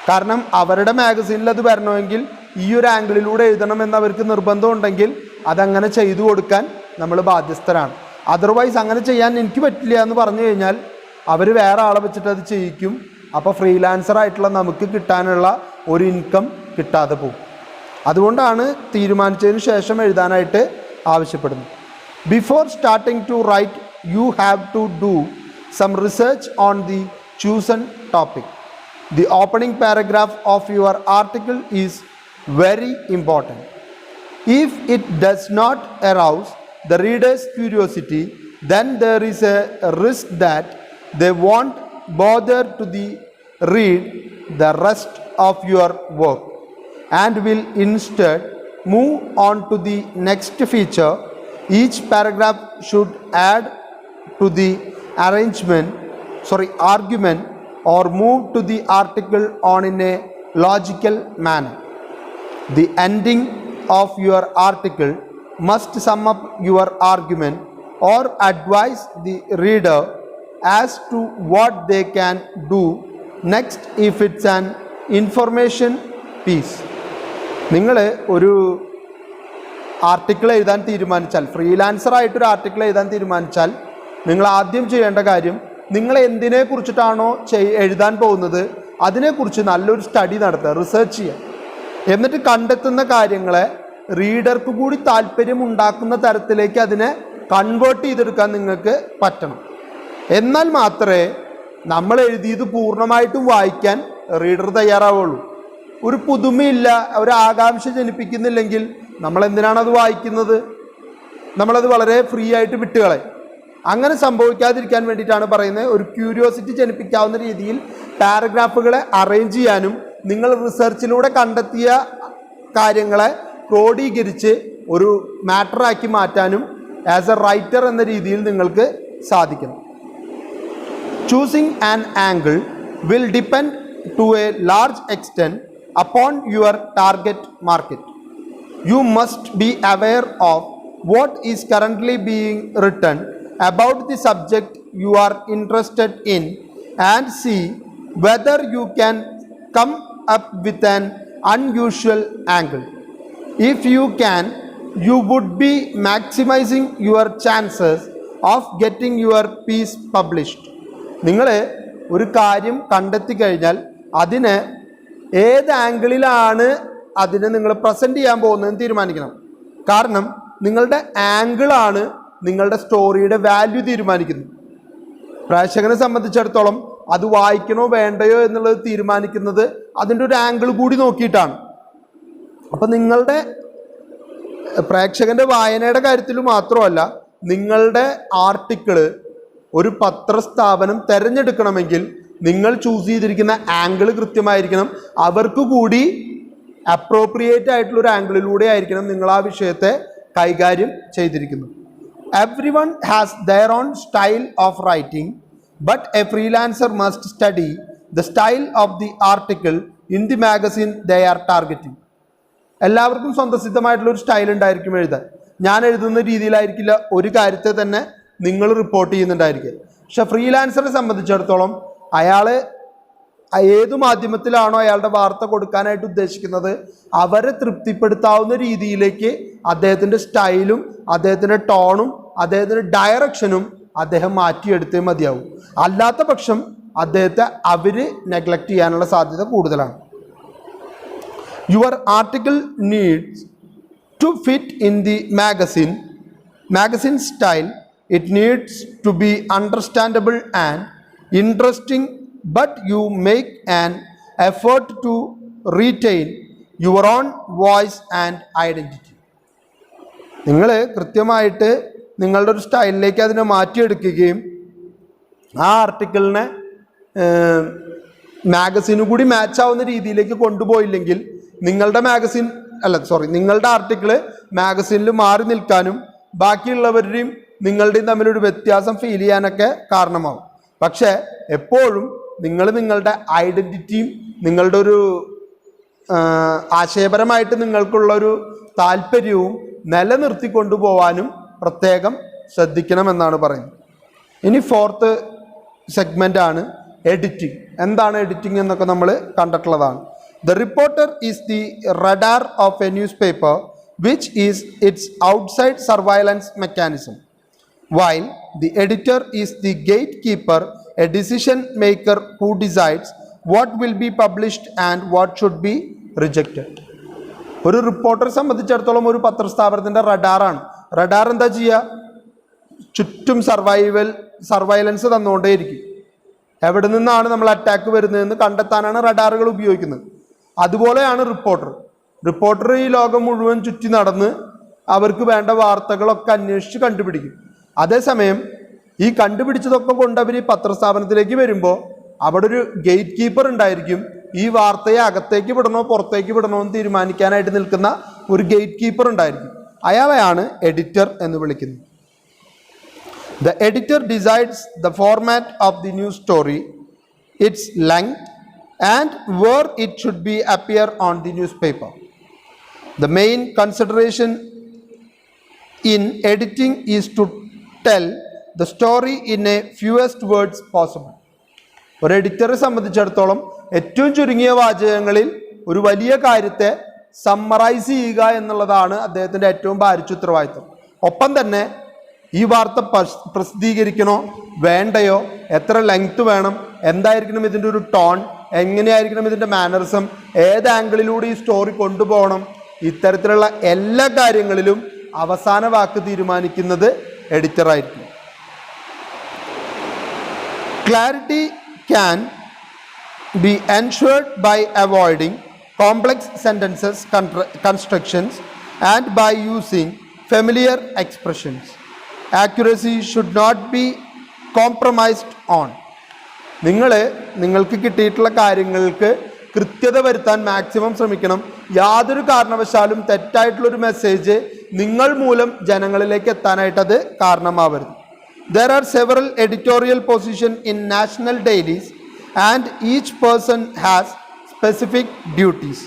കാരണം അവരുടെ മാഗസീനിൽ അത് വരണമെങ്കിൽ ഈ ഒരു ആംഗിളിലൂടെ എഴുതണമെന്ന് അവർക്ക് നിർബന്ധമുണ്ടെങ്കിൽ അതങ്ങനെ ചെയ്തു കൊടുക്കാൻ നമ്മൾ ബാധ്യസ്ഥരാണ്. അതർവൈസ് അങ്ങനെ ചെയ്യാൻ എനിക്ക് പറ്റില്ല എന്ന് പറഞ്ഞു കഴിഞ്ഞാൽ അവർ വേറെ ആളെ വെച്ചിട്ട് അത് ചെയ്യിക്കും. അപ്പോൾ ഫ്രീലാൻസറായിട്ടുള്ള നമുക്ക് കിട്ടാനുള്ള ഒരു ഇൻകം കിട്ടാതെ പോകും. അതുകൊണ്ടാണ് തീരുമാനിച്ചതിന് ശേഷം എഴുതാനായിട്ട് ആവശ്യപ്പെടുന്നത്. Before starting to write, you have to do some research on the chosen topic. The opening paragraph of your article is very important. If it does not arouse the reader's curiosity, then there is a risk that they won't bother to read the rest of your work and will instead move on to the next feature. Each paragraph should add to the argument or move to the article on in a logical manner. The ending of your article must sum up your argument or advise the reader as to what they can do next if it's an information piece. നിങ്ങൾ ഒരു article എഴുതാൻ തീരുമാനിച്ചാൽ, ഫ്രീലാൻസറായിട്ടൊരു article എഴുതാൻ തീരുമാനിച്ചാൽ, നിങ്ങൾ ആദ്യം ചെയ്യേണ്ട കാര്യം, നിങ്ങൾ എന്തിനെക്കുറിച്ചിട്ടാണോ എഴുതാൻ പോകുന്നത് അതിനെക്കുറിച്ച് നല്ലൊരു സ്റ്റഡി നടത്തുക, റിസർച്ച് ചെയ്യുക. എന്നിട്ട് കണ്ടെത്തുന്ന കാര്യങ്ങളെ റീഡർക്ക് കൂടി താല്പര്യം ഉണ്ടാക്കുന്ന തരത്തിലേക്ക് അതിനെ കൺവേർട്ട് ചെയ്തെടുക്കാൻ നിങ്ങൾക്ക് പറ്റണം. എന്നാൽ മാത്രമേ നമ്മൾ എഴുതിയത് പൂർണ്ണമായിട്ടും വായിക്കാൻ റീഡർ തയ്യാറാവുള്ളൂ. ഒരു പുതുമയില്ല, ഒരു ആകാംക്ഷ ജനിപ്പിക്കുന്നില്ലെങ്കിൽ നമ്മളെന്തിനാണത് വായിക്കുന്നത്? നമ്മളത് വളരെ ഫ്രീ ആയിട്ട് വിട്ടുകളയും. അങ്ങനെ സംഭവിക്കാതിരിക്കാൻ വേണ്ടിയിട്ടാണ് പറയുന്നത്, ഒരു ക്യൂരിയോസിറ്റി ജനിപ്പിക്കാവുന്ന രീതിയിൽ പാരഗ്രാഫുകളെ അറേഞ്ച് ചെയ്യാനും നിങ്ങൾ റിസർച്ചിലൂടെ കണ്ടെത്തിയ കാര്യങ്ങളെ ക്രോഡീകരിച്ച് ഒരു മാറ്ററാക്കി മാറ്റാനും ആസ് എ റൈറ്റർ എന്ന രീതിയിൽ നിങ്ങൾക്ക് സാധിക്കണം. Choosing an angle will depend to a large extent upon your target market. You must be aware of what is currently being written about the subject you are interested in and see whether you can come up with an unusual angle. If you can, you would be maximizing your chances of getting your piece published. നിങ്ങൾ ഒരു കാര്യം കണ്ടെത്തി കഴിഞ്ഞാൽ അതിനെ ഏത് ആംഗിളിലാണ് അതിനെ നിങ്ങൾ present ചെയ്യാൻ പോകുന്നതെന്ന് തീരുമാനിക്കണം. കാരണം നിങ്ങളുടെ ആംഗിളാണ് നിങ്ങളുടെ സ്റ്റോറിയുടെ വാല്യൂ തീരുമാനിക്കുന്നത്. പ്രേക്ഷകനെ സംബന്ധിച്ചിടത്തോളം അത് വായിക്കണോ വേണ്ടയോ എന്നുള്ളത് തീരുമാനിക്കുന്നത് അതിൻ്റെ ഒരു ആംഗിൾ കൂടി നോക്കിയിട്ടാണ്. അപ്പം നിങ്ങളുടെ പ്രേക്ഷകൻ്റെ വായനയുടെ കാര്യത്തിൽ മാത്രമല്ല, നിങ്ങളുടെ ആർട്ടിക്കിള് ഒരു പത്രസ്ഥാപനം തിരഞ്ഞെടുക്കണമെങ്കിൽ നിങ്ങൾ ചൂസ് ചെയ്തിരിക്കുന്ന ആംഗിൾ കൃത്യമായിരിക്കണം. അവർക്ക് കൂടി അപ്രോപ്രിയേറ്റ് ആയിട്ടുള്ളൊരു ആംഗിളിലൂടെ ആയിരിക്കണം നിങ്ങൾ ആ വിഷയത്തെ കൈകാര്യം ചെയ്തിരിക്കുന്നത്. Every one has their own style of writing, but A freelancer must study the style of the article in the magazine they are targeting. എല്ലാവർക്കും സ്വന്തസിദ്ധമായിട്ടുള്ളൊരു സ്റ്റൈൽ ഉണ്ടായിരിക്കും എഴുതാൻ. ഞാൻ എഴുതുന്ന രീതിയിലായിരിക്കില്ല ഒരു കാര്യത്തെ തന്നെ നിങ്ങൾ റിപ്പോർട്ട് ചെയ്യുന്നുണ്ടായിരിക്കും. പക്ഷെ ഫ്രീലാൻസറെ സംബന്ധിച്ചിടത്തോളം അയാൾ ഏതു മാധ്യമത്തിലാണോ അയാളുടെ വാർത്ത കൊടുക്കാനായിട്ട് ഉദ്ദേശിക്കുന്നത് അവരെ തൃപ്തിപ്പെടുത്താവുന്ന രീതിയിലേക്ക് അദ്ദേഹത്തിൻ്റെ സ്റ്റൈലും അദ്ദേഹത്തിൻ്റെ ടോണും അദ്ദേഹത്തിൻ്റെ ഡയറക്ഷനും അദ്ദേഹം മാറ്റിയെടുത്തേ മതിയാവും. അല്ലാത്ത പക്ഷം അദ്ദേഹത്തെ അവർ നെഗ്ലക്റ്റ് ചെയ്യാനുള്ള സാധ്യത കൂടുതലാണ്. Your article needs to fit in the magazine style. It needs to be understandable and interesting, but you make an effort to retain your own voice and identity. നിങ്ങൾ കൃത്യമായിട്ട് നിങ്ങളുടെ ഒരു സ്റ്റൈലിലേക്ക് അതിനെ മാറ്റിയെടുക്കുകയും ആ ആർട്ടിക്കിളിനെ മാഗസിനും കൂടി മാച്ച് ആവുന്ന രീതിയിലേക്ക് കൊണ്ടുപോയില്ലെങ്കിൽ നിങ്ങളുടെ ആർട്ടിക്കിള് മാഗസിനിൽ മാറി നിൽക്കാനും ബാക്കിയുള്ളവരുടെയും നിങ്ങളുടെയും തമ്മിലൊരു വ്യത്യാസം ഫീൽ ചെയ്യാനൊക്കെ കാരണമാവും. പക്ഷേ എപ്പോഴും നിങ്ങളുടെ ഐഡൻറ്റിറ്റിയും നിങ്ങളുടെ ഒരു ആശയപരമായിട്ട് നിങ്ങൾക്കുള്ളൊരു താല്പര്യവും നിലനിർത്തിക്കൊണ്ടുപോകാനും പ്രത്യേകം ശ്രദ്ധിക്കണമെന്നാണ് പറയുന്നത്. ഇനി ഫോർത്ത് സെഗ്മെൻ്റ് ആണ് എഡിറ്റിംഗ്. എന്താണ് എഡിറ്റിംഗ് എന്നൊക്കെ നമ്മൾ കണ്ടിട്ടുള്ളതാണ്. The reporter is the radar of a newspaper, which is its outside surveillance mechanism, while the editor is the gatekeeper, a decision maker who decides what will be published and what should be rejected. ഒരു റിപ്പോർട്ടറെ സംബന്ധിച്ചിടത്തോളം ഒരു പത്രസ്ഥാപനത്തിൻ്റെ റഡാറാണ്. Radar എന്താ ചെയ്യുക? ചുറ്റും surveillance തന്നുകൊണ്ടേയിരിക്കും. എവിടെ നിന്നാണ് നമ്മൾ attack വരുന്നതെന്ന് കണ്ടെത്താനാണ് റഡാറുകൾ ഉപയോഗിക്കുന്നത്. അതുപോലെയാണ് റിപ്പോർട്ടർ ഈ ലോകം മുഴുവൻ ചുറ്റി നടന്ന് അവർക്ക് വേണ്ട വാർത്തകളൊക്കെ അന്വേഷിച്ച് കണ്ടുപിടിക്കും. അതേസമയം ഈ കണ്ടുപിടിച്ചതൊക്കെ കൊണ്ട് അവർ ഈ പത്രസ്ഥാപനത്തിലേക്ക് വരുമ്പോൾ അവിടെ ഒരു ഗേറ്റ് കീപ്പർ ഉണ്ടായിരിക്കും. ഈ വാർത്തയെ അകത്തേക്ക് വിടണോ പുറത്തേക്ക് വിടണോ എന്ന് തീരുമാനിക്കാനായിട്ട് നിൽക്കുന്ന ഒരു ഗേറ്റ് കീപ്പർ ഉണ്ടായിരിക്കും. അയാളെയാണ് എഡിറ്റർ എന്ന് വിളിക്കുന്നത്. The editor decides the format of the news story, its length, and where it should be appear on the newspaper. The main consideration in editing is to tell the story in a fewest words possible. ഒരു എഡിറ്ററെ സംബന്ധിച്ചിടത്തോളം ഏറ്റവും ചുരുങ്ങിയ വാചകങ്ങളിൽ ഒരു വലിയ കാര്യത്തെ summarise ചെയ്യുക എന്നുള്ളതാണ് അദ്ദേഹത്തിൻ്റെ ഏറ്റവും ഭാരിച്ച ഉത്തരവാദിത്വം. ഒപ്പം തന്നെ ഈ വാർത്ത പ്രസിദ്ധീകരിക്കണോ വേണ്ടയോ, എത്ര ലെങ്ത് വേണം, എന്തായിരിക്കണം ഇതിൻ്റെ ഒരു ടോൺ, എങ്ങനെയായിരിക്കണം ഇതിൻ്റെ മാനറിസം, ഏത് ആംഗിളിലൂടെ ഈ സ്റ്റോറി കൊണ്ടുപോകണം, ഇത്തരത്തിലുള്ള എല്ലാ കാര്യങ്ങളിലും അവസാന വാക്ക് തീരുമാനിക്കുന്നത് എഡിറ്ററായിരിക്കും. Clarity can be ensured by avoiding complex sentences constructions and by using familiar expressions. Accuracy should not be compromised on. നിങ്ങൾക്ക് കിട്ടിയിട്ടുള്ള കാര്യങ്ങൾക്ക് കൃത്യത വരുത്താൻ മാക്സിമം ശ്രമിക്കണം. യാതൊരു കാരണവശാലും തെറ്റായിട്ടുള്ളൊരു മെസ്സേജ് നിങ്ങൾ മൂലം ജനങ്ങളിലേക്ക് എത്താനായിട്ട് അത് കാരണമാവരുത്. There are several editorial positions in national dailies and each person has specific duties.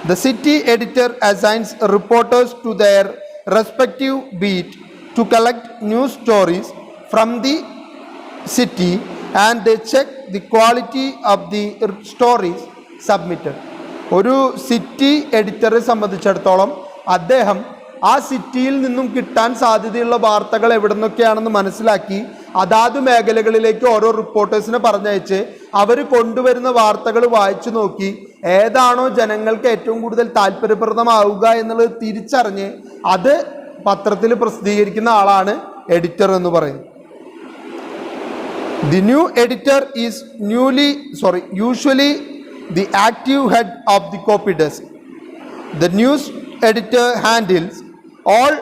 The city editor assigns reporters to their respective beat to collect news stories from the city and they check the quality of the stories submitted. ഒരു city എഡിറ്ററെ സംബന്ധിച്ചിടത്തോളം അദ്ദേഹം ആ സിറ്റിയിൽ നിന്നും കിട്ടാൻ സാധ്യതയുള്ള വാർത്തകൾ എവിടെ നിന്നൊക്കെയാണെന്ന് മനസ്സിലാക്കി അതാത് മേഖലകളിലേക്ക് ഓരോ റിപ്പോർട്ടേഴ്സിനെ പറഞ്ഞയച്ച് അവർ കൊണ്ടുവരുന്ന വാർത്തകൾ വായിച്ചു നോക്കി ഏതാണോ ജനങ്ങൾക്ക് ഏറ്റവും കൂടുതൽ താല്പര്യപ്രദമാവുക എന്നുള്ളത് തിരിച്ചറിഞ്ഞ് അത് പത്രത്തിൽ പ്രസിദ്ധീകരിക്കുന്ന ആളാണ് എഡിറ്റർ എന്ന് പറയുന്നത്. The new editor is usually the active head of the copy desk. The news editor handles all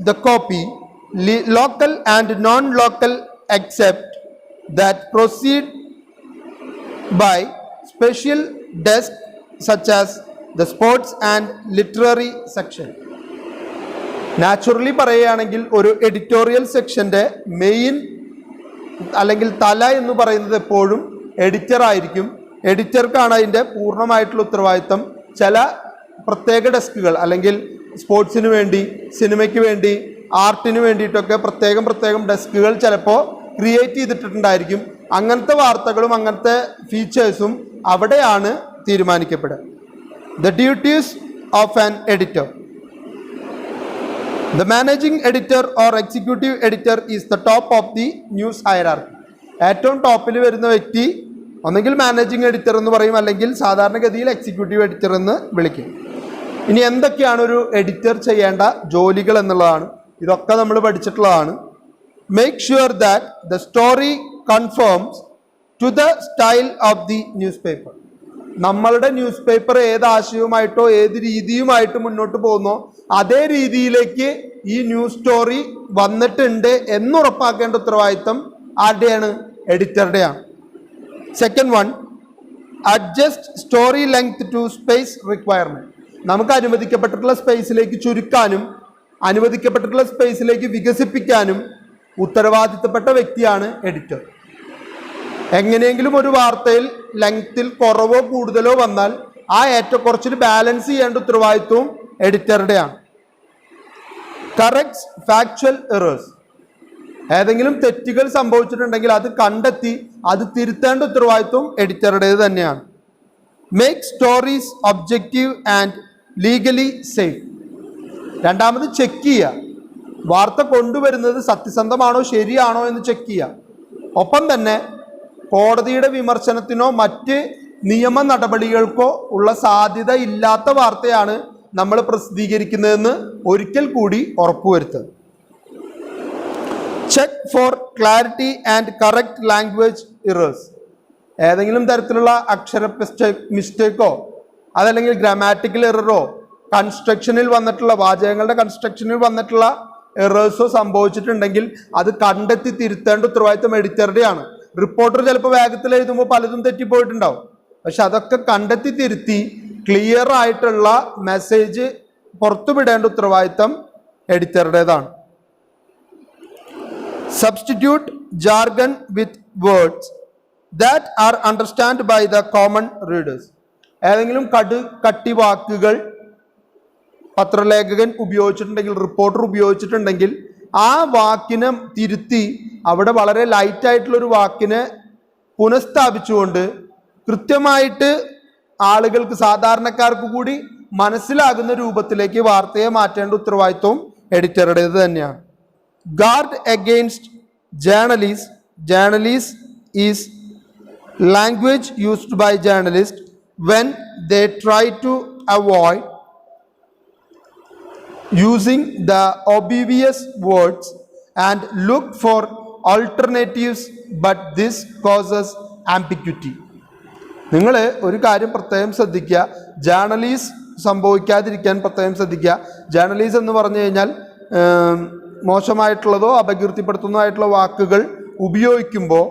the copy, local and non-local, except that proceed by special desk such as the sports and literary section. Naturally പറയുകയാണെങ്കിൽ ഒരു editorial സെക്ഷൻ്റെ main അല്ലെങ്കിൽ തല എന്ന് പറയുന്നത് എപ്പോഴും editor ആയിരിക്കും. എഡിറ്റർക്കാണ് അതിൻ്റെ പൂർണ്ണമായിട്ടുള്ള ഉത്തരവാദിത്തം. ചില പ്രത്യേക ഡെസ്കുകൾ അല്ലെങ്കിൽ സ്പോർട്സിന് വേണ്ടി, സിനിമയ്ക്ക് വേണ്ടി, ആർട്ടിന് വേണ്ടിയിട്ടൊക്കെ പ്രത്യേകം ഡെസ്കുകൾ ചിലപ്പോൾ ക്രിയേറ്റ് ചെയ്തിട്ടുണ്ടായിരിക്കും. അങ്ങനത്തെ വാർത്തകളും അങ്ങനത്തെ ഫീച്ചേഴ്സും അവിടെയാണ് തീരുമാനിക്കപ്പെടുക. The duties of an editor. The managing editor or executive editor is the top of the news hierarchy. ഏറ്റവും ടോപ്പിൽ വരുന്ന വ്യക്തി ഒന്നെങ്കിൽ മാനേജിങ് എഡിറ്റർ എന്ന് പറയും, അല്ലെങ്കിൽ സാധാരണഗതിയിൽ എക്സിക്യൂട്ടീവ് എഡിറ്റർ എന്ന് വിളിക്കും. ഇനി എന്തൊക്കെയാണ് ഒരു എഡിറ്റർ ചെയ്യേണ്ട ജോലികൾ എന്നുള്ളതാണ്. ഇതൊക്കെ നമ്മൾ പഠിച്ചിട്ടുള്ളതാണ്. Make sure that the story confirms to the style of the newspaper. നമ്മളുടെ ന്യൂസ് പേപ്പർ ഏത് ആശയവുമായിട്ടോ ഏത് രീതിയുമായിട്ട് മുന്നോട്ട് പോകുന്നോ അതേ രീതിയിലേക്ക് ഈ ന്യൂസ് സ്റ്റോറി വന്നിട്ടുണ്ട് എന്നുറപ്പാക്കേണ്ട ഉത്തരവാദിത്തം ആരുടെയാണ്? എഡിറ്ററുടെയാണ്. Second one, adjust story length to space requirement. നമുക്ക് അനുവദിക്കപ്പെട്ടിട്ടുള്ള സ്പേസിലേക്ക് ചുരുക്കാനും അനുവദിക്കപ്പെട്ടിട്ടുള്ള സ്പേസിലേക്ക് വികസിപ്പിക്കാനും ഉത്തരവാദിത്തപ്പെട്ട വ്യക്തിയാണ് എഡിറ്റർ. എങ്ങനെയെങ്കിലും ഒരു വാർത്തയിൽ ലെങ്ത്തിൽ കുറവോ കൂടുതലോ വന്നാൽ ആ ഏറ്റക്കുറച്ചിൽ ബാലൻസ് ചെയ്യേണ്ട ഉത്തരവാദിത്വവും എഡിറ്ററുടെയാണ്. Corrects factual errors. ഏതെങ്കിലും തെറ്റുകൾ സംഭവിച്ചിട്ടുണ്ടെങ്കിൽ അത് കണ്ടെത്തി അത് തിരുത്തേണ്ട ഉത്തരവാദിത്വം എഡിറ്ററുടേത് തന്നെയാണ്. Make stories objective and legally safe. രണ്ടാമത് ചെക്ക് ചെയ്യുക. വാർത്ത കൊണ്ടുവരുന്നത് സത്യസന്ധമാണോ ശരിയാണോ എന്ന് ചെക്ക് ചെയ്യുക. ഒപ്പം തന്നെ കോടതിയുടെ വിമർശനത്തിനോ മറ്റ് നിയമ നടപടികൾക്കോ ഉള്ള സാധ്യത ഇല്ലാത്ത വാർത്തയാണ് നമ്മൾ പ്രസിദ്ധീകരിക്കുന്നതെന്ന് ഒരിക്കൽ കൂടി ഉറപ്പുവരുത്തുക. Check for clarity and correct language errors. ഏതെങ്കിലും തരത്തിലുള്ള അക്ഷര മിസ്റ്റേക്കോ അതല്ലെങ്കിൽ ഗ്രാമാറ്റിക്കൽ എററോ കൺസ്ട്രക്ഷനിൽ വന്നിട്ടുള്ള വാചകങ്ങളുടെ കൺസ്ട്രക്ഷനിൽ വന്നിട്ടുള്ള എറേഴ്സോ സംഭവിച്ചിട്ടുണ്ടെങ്കിൽ അത് കണ്ടെത്തി തിരുത്തേണ്ട ഉത്തരവാദിത്തം എഡിറ്ററുടെയാണ്. റിപ്പോർട്ടർ ചിലപ്പോൾ വേഗത്തിൽ എഴുതുമ്പോൾ പലതും തെറ്റിപ്പോയിട്ടുണ്ടാവും. പക്ഷെ അതൊക്കെ കണ്ടെത്തി തിരുത്തി ക്ലിയർ ആയിട്ടുള്ള മെസ്സേജ് പുറത്തുവിടേണ്ട ഉത്തരവാദിത്തം എഡിറ്ററുടേതാണ്. Substitute jargon with words that are understand by the common readers. ഏതെങ്കിലും കട്ടി വാക്കുകൾ പത്രലേഖകൻ ഉപയോഗിച്ചിട്ടുണ്ടെങ്കിൽ, റിപ്പോർട്ടർ ഉപയോഗിച്ചിട്ടുണ്ടെങ്കിൽ ആ വാക്കിനെ തിരുത്തി അവിടെ വളരെ ലൈറ്റായിട്ടുള്ളൊരു വാക്കിനെ പുനഃസ്ഥാപിച്ചുകൊണ്ട് കൃത്യമായിട്ട് ആളുകൾക്ക്, സാധാരണക്കാർക്ക് കൂടി മനസ്സിലാകുന്ന രൂപത്തിലേക്ക് വാർത്തയെ മാറ്റേണ്ട ഉത്തരവാദിത്വം എഡിറ്ററുടേത് തന്നെയാണ്. Guard against journalist. Journalist is language used by journalist when they try to avoid using the obvious words and look for alternatives, but this causes ambiguity. നിങ്ങൾ ഒരു കാര്യം പ്രത്യേകം ശ്രദ്ധിക്കുക, ജേർണലീസ് സംഭവിക്കാതിരിക്കാൻ പ്രത്യേകം ശ്രദ്ധിക്കുക. ജേർണലീസ് എന്ന് പറഞ്ഞു കഴിഞ്ഞാൽ മോശമായിട്ടുള്ളതോ അപകീർത്തിപ്പെടുത്തുന്നതായിട്ടുള്ള വാക്കുകൾ ഉപയോഗിക്കുമ്പോൾ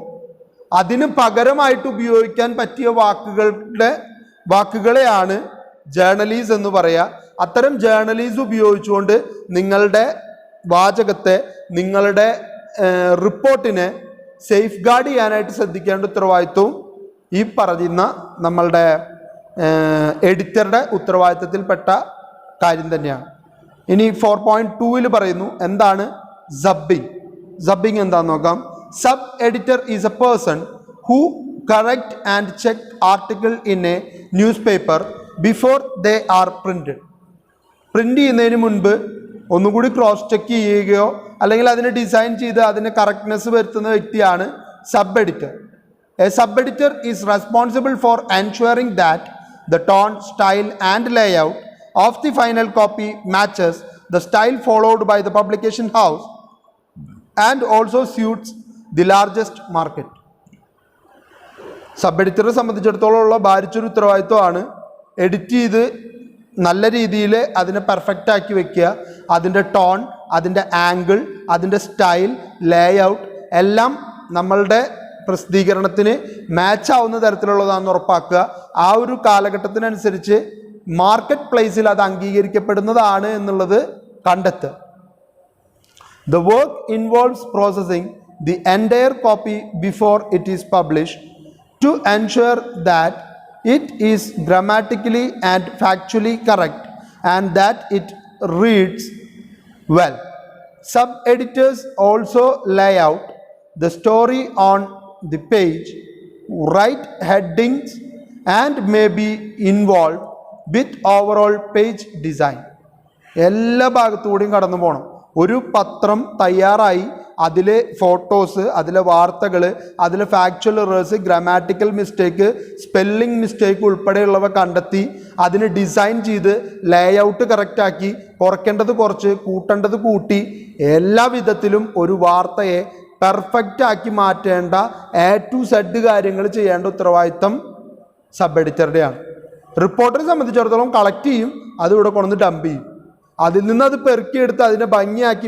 അതിന് പകരമായിട്ട് ഉപയോഗിക്കാൻ പറ്റിയ വാക്കുകളെയാണ് ജേർണലീസ് എന്ന് പറയുക. അത്തരം ജേർണലീസ് ഉപയോഗിച്ചുകൊണ്ട് നിങ്ങളുടെ വാചകത്തെ, നിങ്ങളുടെ റിപ്പോർട്ടിനെ സേഫ് ഗാർഡ് ചെയ്യാനായിട്ട് ശ്രദ്ധിക്കേണ്ട ഉത്തരവാദിത്വവും ഈ പറയുന്ന നമ്മളുടെ എഡിറ്ററുടെ ഉത്തരവാദിത്തത്തിൽപ്പെട്ട കാര്യം തന്നെയാണ്. ഇനി 4.2 പറയുന്നു എന്താണ് സബ്ബിംഗ്. സബ്ബിംഗ് എന്താണെന്ന് നോക്കാം. Sub editor is A person who correct and check article in A news paper before they are printed. Print ചെയ്യുന്നതിന് മുൻപ് ഒന്നുകൂടി ക്രോസ് ചെക്ക് ചെയ്യുകയോ അല്ലെങ്കിൽ അതിനെ ഡിസൈൻ ചെയ്ത് അതിന് കറക്റ്റ്നെസ് വരുത്തുന്ന വ്യക്തിയാണ് sub editor. A sub editor is responsible for ensuring that the tone, style and layout of the final copy matches the style followed by the publication house and also suits the largest market. Sub എഡിറ്ററെ സംബന്ധിച്ചിടത്തോളം ഉള്ള ഭാരിച്ചൊരു ഉത്തരവാദിത്വമാണ് edit ചെയ്ത് നല്ല രീതിയിൽ അതിനെ perfect ആക്കി വെക്കുക. അതിൻ്റെ ടോൺ, അതിൻ്റെ ആംഗിൾ, അതിൻ്റെ സ്റ്റൈൽ, ലേഔട്ട് എല്ലാം നമ്മളുടെ പ്രസിദ്ധീകരണത്തിന് മാച്ച് ആവുന്ന തരത്തിലുള്ളതാണെന്ന് ഉറപ്പാക്കുക. ആ ഒരു കാലഘട്ടത്തിനനുസരിച്ച് മാർക്കറ്റ് പ്ലേസിൽ അത് അംഗീകരിക്കപ്പെടുന്നതാണ് എന്നുള്ളത് കണ്ടെത്തുക. The work involves processing the entire copy before it is published to ensure that it is grammatically and factually correct and that it reads well. Sub-editors also lay out the story on the page, write headings, and may be involved with overall page design. എല്ലാ ഭാഗത്തുകൂടിയും കടന്നു പോകണം. ഒരു പത്രം തയ്യാറായി അതിലെ photos, അതിലെ വാർത്തകൾ, അതിലെ factual errors, grammatical mistake, spelling mistake ഉൾപ്പെടെയുള്ളവ കണ്ടെത്തി അതിന് ഡിസൈൻ ചെയ്ത് ലേഔട്ട് കറക്റ്റാക്കി കുറയ്ക്കേണ്ടത് കുറച്ച് കൂട്ടേണ്ടത് കൂട്ടി എല്ലാ വിധത്തിലും ഒരു വാർത്തയെ പെർഫെക്റ്റ് ആക്കി മാറ്റേണ്ട A to Z കാര്യങ്ങൾ ചെയ്യേണ്ട ഉത്തരവാദിത്തം സബ് എഡിറ്ററുടെയാണ്. റിപ്പോർട്ടറെ സംബന്ധിച്ചിടത്തോളം കളക്ട് ചെയ്യും, അത് ഇവിടെ കൊണ്ടുവന്ന് ഡംപ് ചെയ്യും. അതിൽ നിന്ന് അത് പെറുക്കിയെടുത്ത് അതിനെ ഭംഗിയാക്കി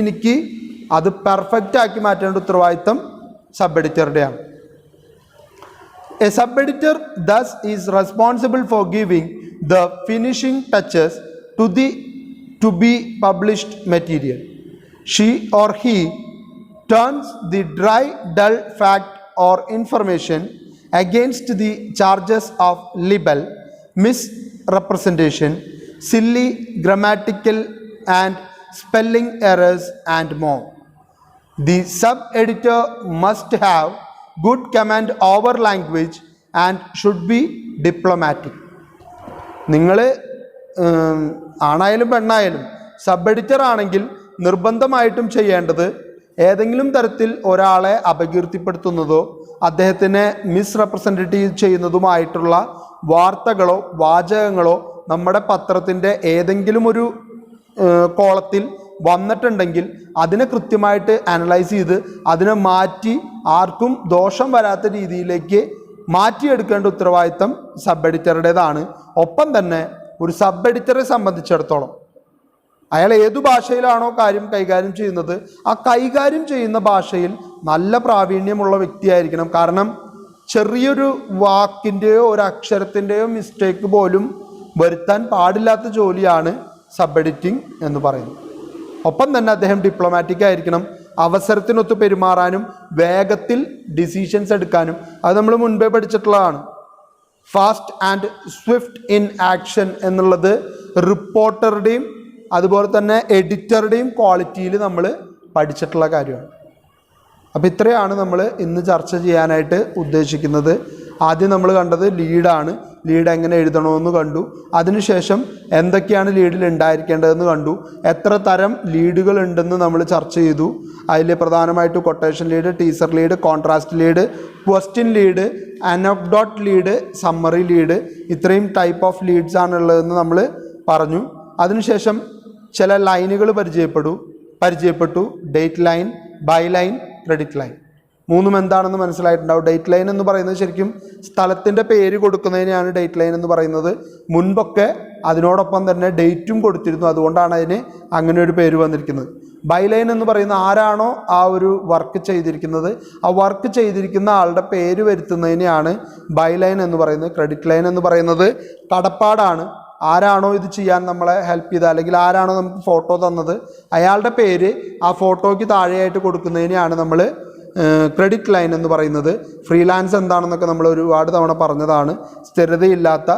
മിനുക്കി അത് പെർഫെക്റ്റ് ആക്കി മാറ്റേണ്ട ഉത്തരവാദിത്തം സബ് എഡിറ്ററുടെയാണ്. A sub editor thus is responsible for giving the finishing touches to be published material. She or he turns the dry, dull fact or information against the charges of libel, misrepresentation, silly grammatical and spelling errors and more. The sub-editor must have good command over language and should be diplomatic. നിങ്ങൾ ആണായാലും പെണ്ണായാലും sub editor ആണെങ്കിൽ നിർബന്ധമായിട്ടും ചെയ്യേണ്ടത് ഏതെങ്കിലും തരത്തിൽ ഒരാളെ അപകീർത്തിപ്പെടുത്തുന്നതോ അദ്ദേഹത്തിനെ മിസ്റെപ്രസെൻറ്റേറ്റീവ് ചെയ്യുന്നതുമായിട്ടുള്ള വാർത്തകളോ വാചകങ്ങളോ നമ്മുടെ പത്രത്തിൻ്റെ ഏതെങ്കിലും ഒരു കോളത്തിൽ വന്നിട്ടുണ്ടെങ്കിൽ അതിനെ കൃത്യമായിട്ട് അനലൈസ് ചെയ്ത് അതിനെ മാറ്റി ആർക്കും ദോഷം വരാത്ത രീതിയിലേക്ക് മാറ്റിയെടുക്കേണ്ട ഉത്തരവാദിത്തം സബ് എഡിറ്ററുടേതാണ്. ഒപ്പം തന്നെ ഒരു സബ് എഡിറ്ററെ സംബന്ധിച്ചിടത്തോളം അയാൾ ഏതു ഭാഷയിലാണോ കാര്യം കൈകാര്യം ചെയ്യുന്നത് ആ കൈകാര്യം ചെയ്യുന്ന ഭാഷയിൽ നല്ല പ്രാവീണ്യമുള്ള വ്യക്തിയായിരിക്കണം. കാരണം ചെറിയൊരു വാക്കിൻ്റെയോ ഒരു അക്ഷരത്തിൻ്റെയോ മിസ്റ്റേക്ക് പോലും വരുത്താൻ പാടില്ലാത്ത ജോലിയാണ് സബ് എഡിറ്റിംഗ് എന്ന് പറയുന്നത്. ഒപ്പം തന്നെ അദ്ദേഹം ഡിപ്ലോമാറ്റിക് ആയിരിക്കണം. അവസരത്തിനൊത്ത് പെരുമാറാനും വേഗത്തിൽ ഡിസിഷൻസ് എടുക്കാനും അത് നമ്മൾ മുൻപേ പഠിച്ചിട്ടുള്ളതാണ്. Fast and swift in action എന്നുള്ളത് റിപ്പോർട്ടറുടെയും അതുപോലെ തന്നെ എഡിറ്ററുടെയും ക്വാളിറ്റിയിൽ നമ്മൾ പഠിച്ചിട്ടുള്ള കാര്യമാണ്. അപ്പോൾ ഇത്രയാണ് നമ്മൾ ഇന്ന് ചർച്ച ചെയ്യാനായിട്ട് ഉദ്ദേശിക്കുന്നത്. ആദ്യം നമ്മൾ കണ്ടത് ലീഡാണ്. ലീഡ് എങ്ങനെ എഴുതണമെന്ന് കണ്ടു. അതിനുശേഷം എന്തൊക്കെയാണ് ലീഡിൽ ഉണ്ടായിരിക്കേണ്ടതെന്ന് കണ്ടു. എത്ര തരം ലീഡുകൾ ഉണ്ടെന്ന് നമ്മൾ ചർച്ച ചെയ്തു. അതിൽ പ്രധാനമായിട്ട് quotation lead, teaser lead, contrast lead, question lead, anecdote lead, summary lead, ഇത്രയും ടൈപ്പ് ഓഫ് ലീഡ്സ് ആണുള്ളതെന്ന് നമ്മൾ പറഞ്ഞു. അതിനുശേഷം ചില ലൈനുകൾ പരിചയപ്പെട്ടു. Date line, by line, credit line. മൂന്നും എന്താണെന്ന് മനസ്സിലായിട്ടുണ്ടാവും. ഡേറ്റ് ലൈൻ എന്ന് പറയുന്നത് ശരിക്കും സ്ഥലത്തിൻ്റെ പേര് കൊടുക്കുന്നതിനെയാണ് ഡേറ്റ് ലൈൻ എന്ന് പറയുന്നത്. മുൻപൊക്കെ അതിനോടൊപ്പം തന്നെ ഡേറ്റും കൊടുത്തിരുന്നു, അതുകൊണ്ടാണ് അതിന് അങ്ങനെ ഒരു പേര് വന്നിരിക്കുന്നത്. ബൈ ലൈൻ എന്ന് പറയുന്ന ആരാണോ ആ ഒരു വർക്ക് ചെയ്തിരിക്കുന്നത് ആ വർക്ക് ചെയ്തിരിക്കുന്ന ആളുടെ പേര് വരുത്തുന്നതിനെയാണ് ബൈ ലൈൻ എന്ന് പറയുന്നത്. ക്രെഡിറ്റ് ലൈൻ എന്ന് പറയുന്നത് കടപ്പാടാണ്. ആരാണോ ഇത് ചെയ്യാൻ നമ്മളെ ഹെൽപ്പ് ചെയ്തത് അല്ലെങ്കിൽ ആരാണോ നമുക്ക് ഫോട്ടോ തന്നത് അയാളുടെ പേര് ആ ഫോട്ടോയ്ക്ക് താഴെയായിട്ട് കൊടുക്കുന്നതിനെയാണ് നമ്മൾ ക്രെഡിറ്റ് ലൈൻ എന്ന് പറയുന്നത്. ഫ്രീലാൻസ് എന്താണെന്നൊക്കെ നമ്മൾ ഒരുപാട് തവണ പറഞ്ഞതാണ്. സ്ഥിരതയില്ലാത്ത,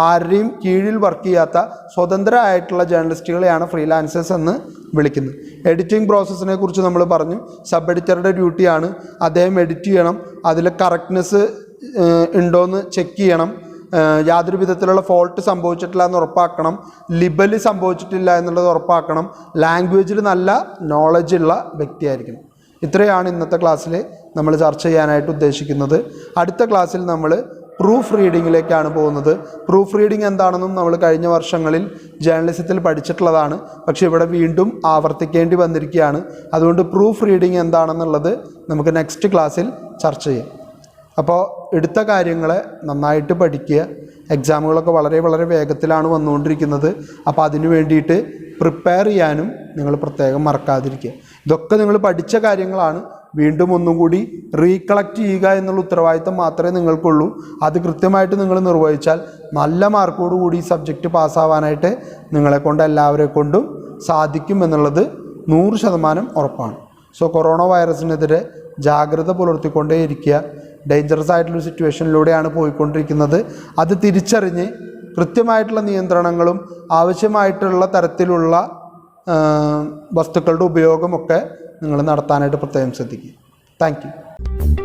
ആരുടെയും കീഴിൽ വർക്ക് ചെയ്യാത്ത സ്വതന്ത്രമായിട്ടുള്ള ജേർണലിസ്റ്റുകളെയാണ് ഫ്രീലാൻസേഴ്സ് എന്ന് വിളിക്കുന്നത്. എഡിറ്റിംഗ് പ്രോസസ്സിനെ കുറിച്ച് നമ്മൾ പറഞ്ഞു. സബ് എഡിറ്ററുടെ ഡ്യൂട്ടിയാണ് അദ്ദേഹം എഡിറ്റ് ചെയ്യണം, അതിൽ കറക്റ്റ്നെസ് ഉണ്ടോയെന്ന് ചെക്ക് ചെയ്യണം, യാതൊരു വിധത്തിലുള്ള ഫോൾട്ട് സംഭവിച്ചിട്ടില്ല എന്ന് ഉറപ്പാക്കണം. ലിബല് സംഭവിച്ചിട്ടില്ല എന്നുള്ളത് ഉറപ്പാക്കണം. ലാംഗ്വേജിൽ നല്ല നോളജ് ഉള്ള വ്യക്തിയായിരിക്കണം. ഇത്രയാണ് ഇന്നത്തെ ക്ലാസ്സിൽ നമ്മൾ ചർച്ച ചെയ്യാനായിട്ട് ഉദ്ദേശിക്കുന്നത്. അടുത്ത ക്ലാസ്സിൽ നമ്മൾ പ്രൂഫ് റീഡിങ്ങിലേക്കാണ് പോകുന്നത്. പ്രൂഫ് റീഡിങ് എന്താണെന്നും നമ്മൾ കഴിഞ്ഞ വർഷങ്ങളിൽ ജേർണലിസത്തിൽ പഠിച്ചിട്ടുള്ളതാണ്. പക്ഷേ ഇവിടെ വീണ്ടും ആവർത്തിക്കേണ്ടി വന്നിരിക്കുകയാണ്. അതുകൊണ്ട് പ്രൂഫ് റീഡിങ് എന്താണെന്നുള്ളത് നമുക്ക് നെക്സ്റ്റ് ക്ലാസ്സിൽ ചർച്ച ചെയ്യാം. അപ്പോൾ എടുത്ത കാര്യങ്ങളെ നന്നായിട്ട് പഠിക്കുക. എക്സാമുകളൊക്കെ വളരെ വളരെ വേഗത്തിലാണ് വന്നുകൊണ്ടിരിക്കുന്നത്. അപ്പോൾ അതിനു വേണ്ടിയിട്ട് പ്രിപ്പയർ ചെയ്യാനും നിങ്ങൾ പ്രത്യേകം മറക്കാതിരിക്കുക. ഇതൊക്കെ നിങ്ങൾ പഠിച്ച കാര്യങ്ങളാണ്. വീണ്ടും ഒന്നും കൂടി റീകളക്ട് ചെയ്യുക എന്നുള്ള ഉത്തരവാദിത്തം മാത്രമേ നിങ്ങൾക്കുള്ളൂ. അത് കൃത്യമായിട്ട് നിങ്ങൾ നിർവഹിച്ചാൽ നല്ല മാർക്കോടുകൂടി ഈ സബ്ജക്റ്റ് പാസ്സാവാനായിട്ട് നിങ്ങളെക്കൊണ്ട് എല്ലാവരെ കൊണ്ടും സാധിക്കും എന്നുള്ളത് 100% ഉറപ്പാണ്. സോ കൊറോണ വൈറസിനെതിരെ ജാഗ്രത പുലർത്തിക്കൊണ്ടേയിരിക്കുക. ഡേഞ്ചറസ് ആയിട്ടുള്ളൊരു സിറ്റുവേഷനിലൂടെയാണ് പോയിക്കൊണ്ടിരിക്കുന്നത്. അത് തിരിച്ചറിഞ്ഞ് കൃത്യമായിട്ടുള്ള നിയന്ത്രണങ്ങളും ആവശ്യമായിട്ടുള്ള തരത്തിലുള്ള വസ്തുക്കളുടെ ഉപയോഗമൊക്കെ നിങ്ങൾ നടത്താനായിട്ട് പ്രത്യേകം ശ്രദ്ധിക്കുക. Thank you.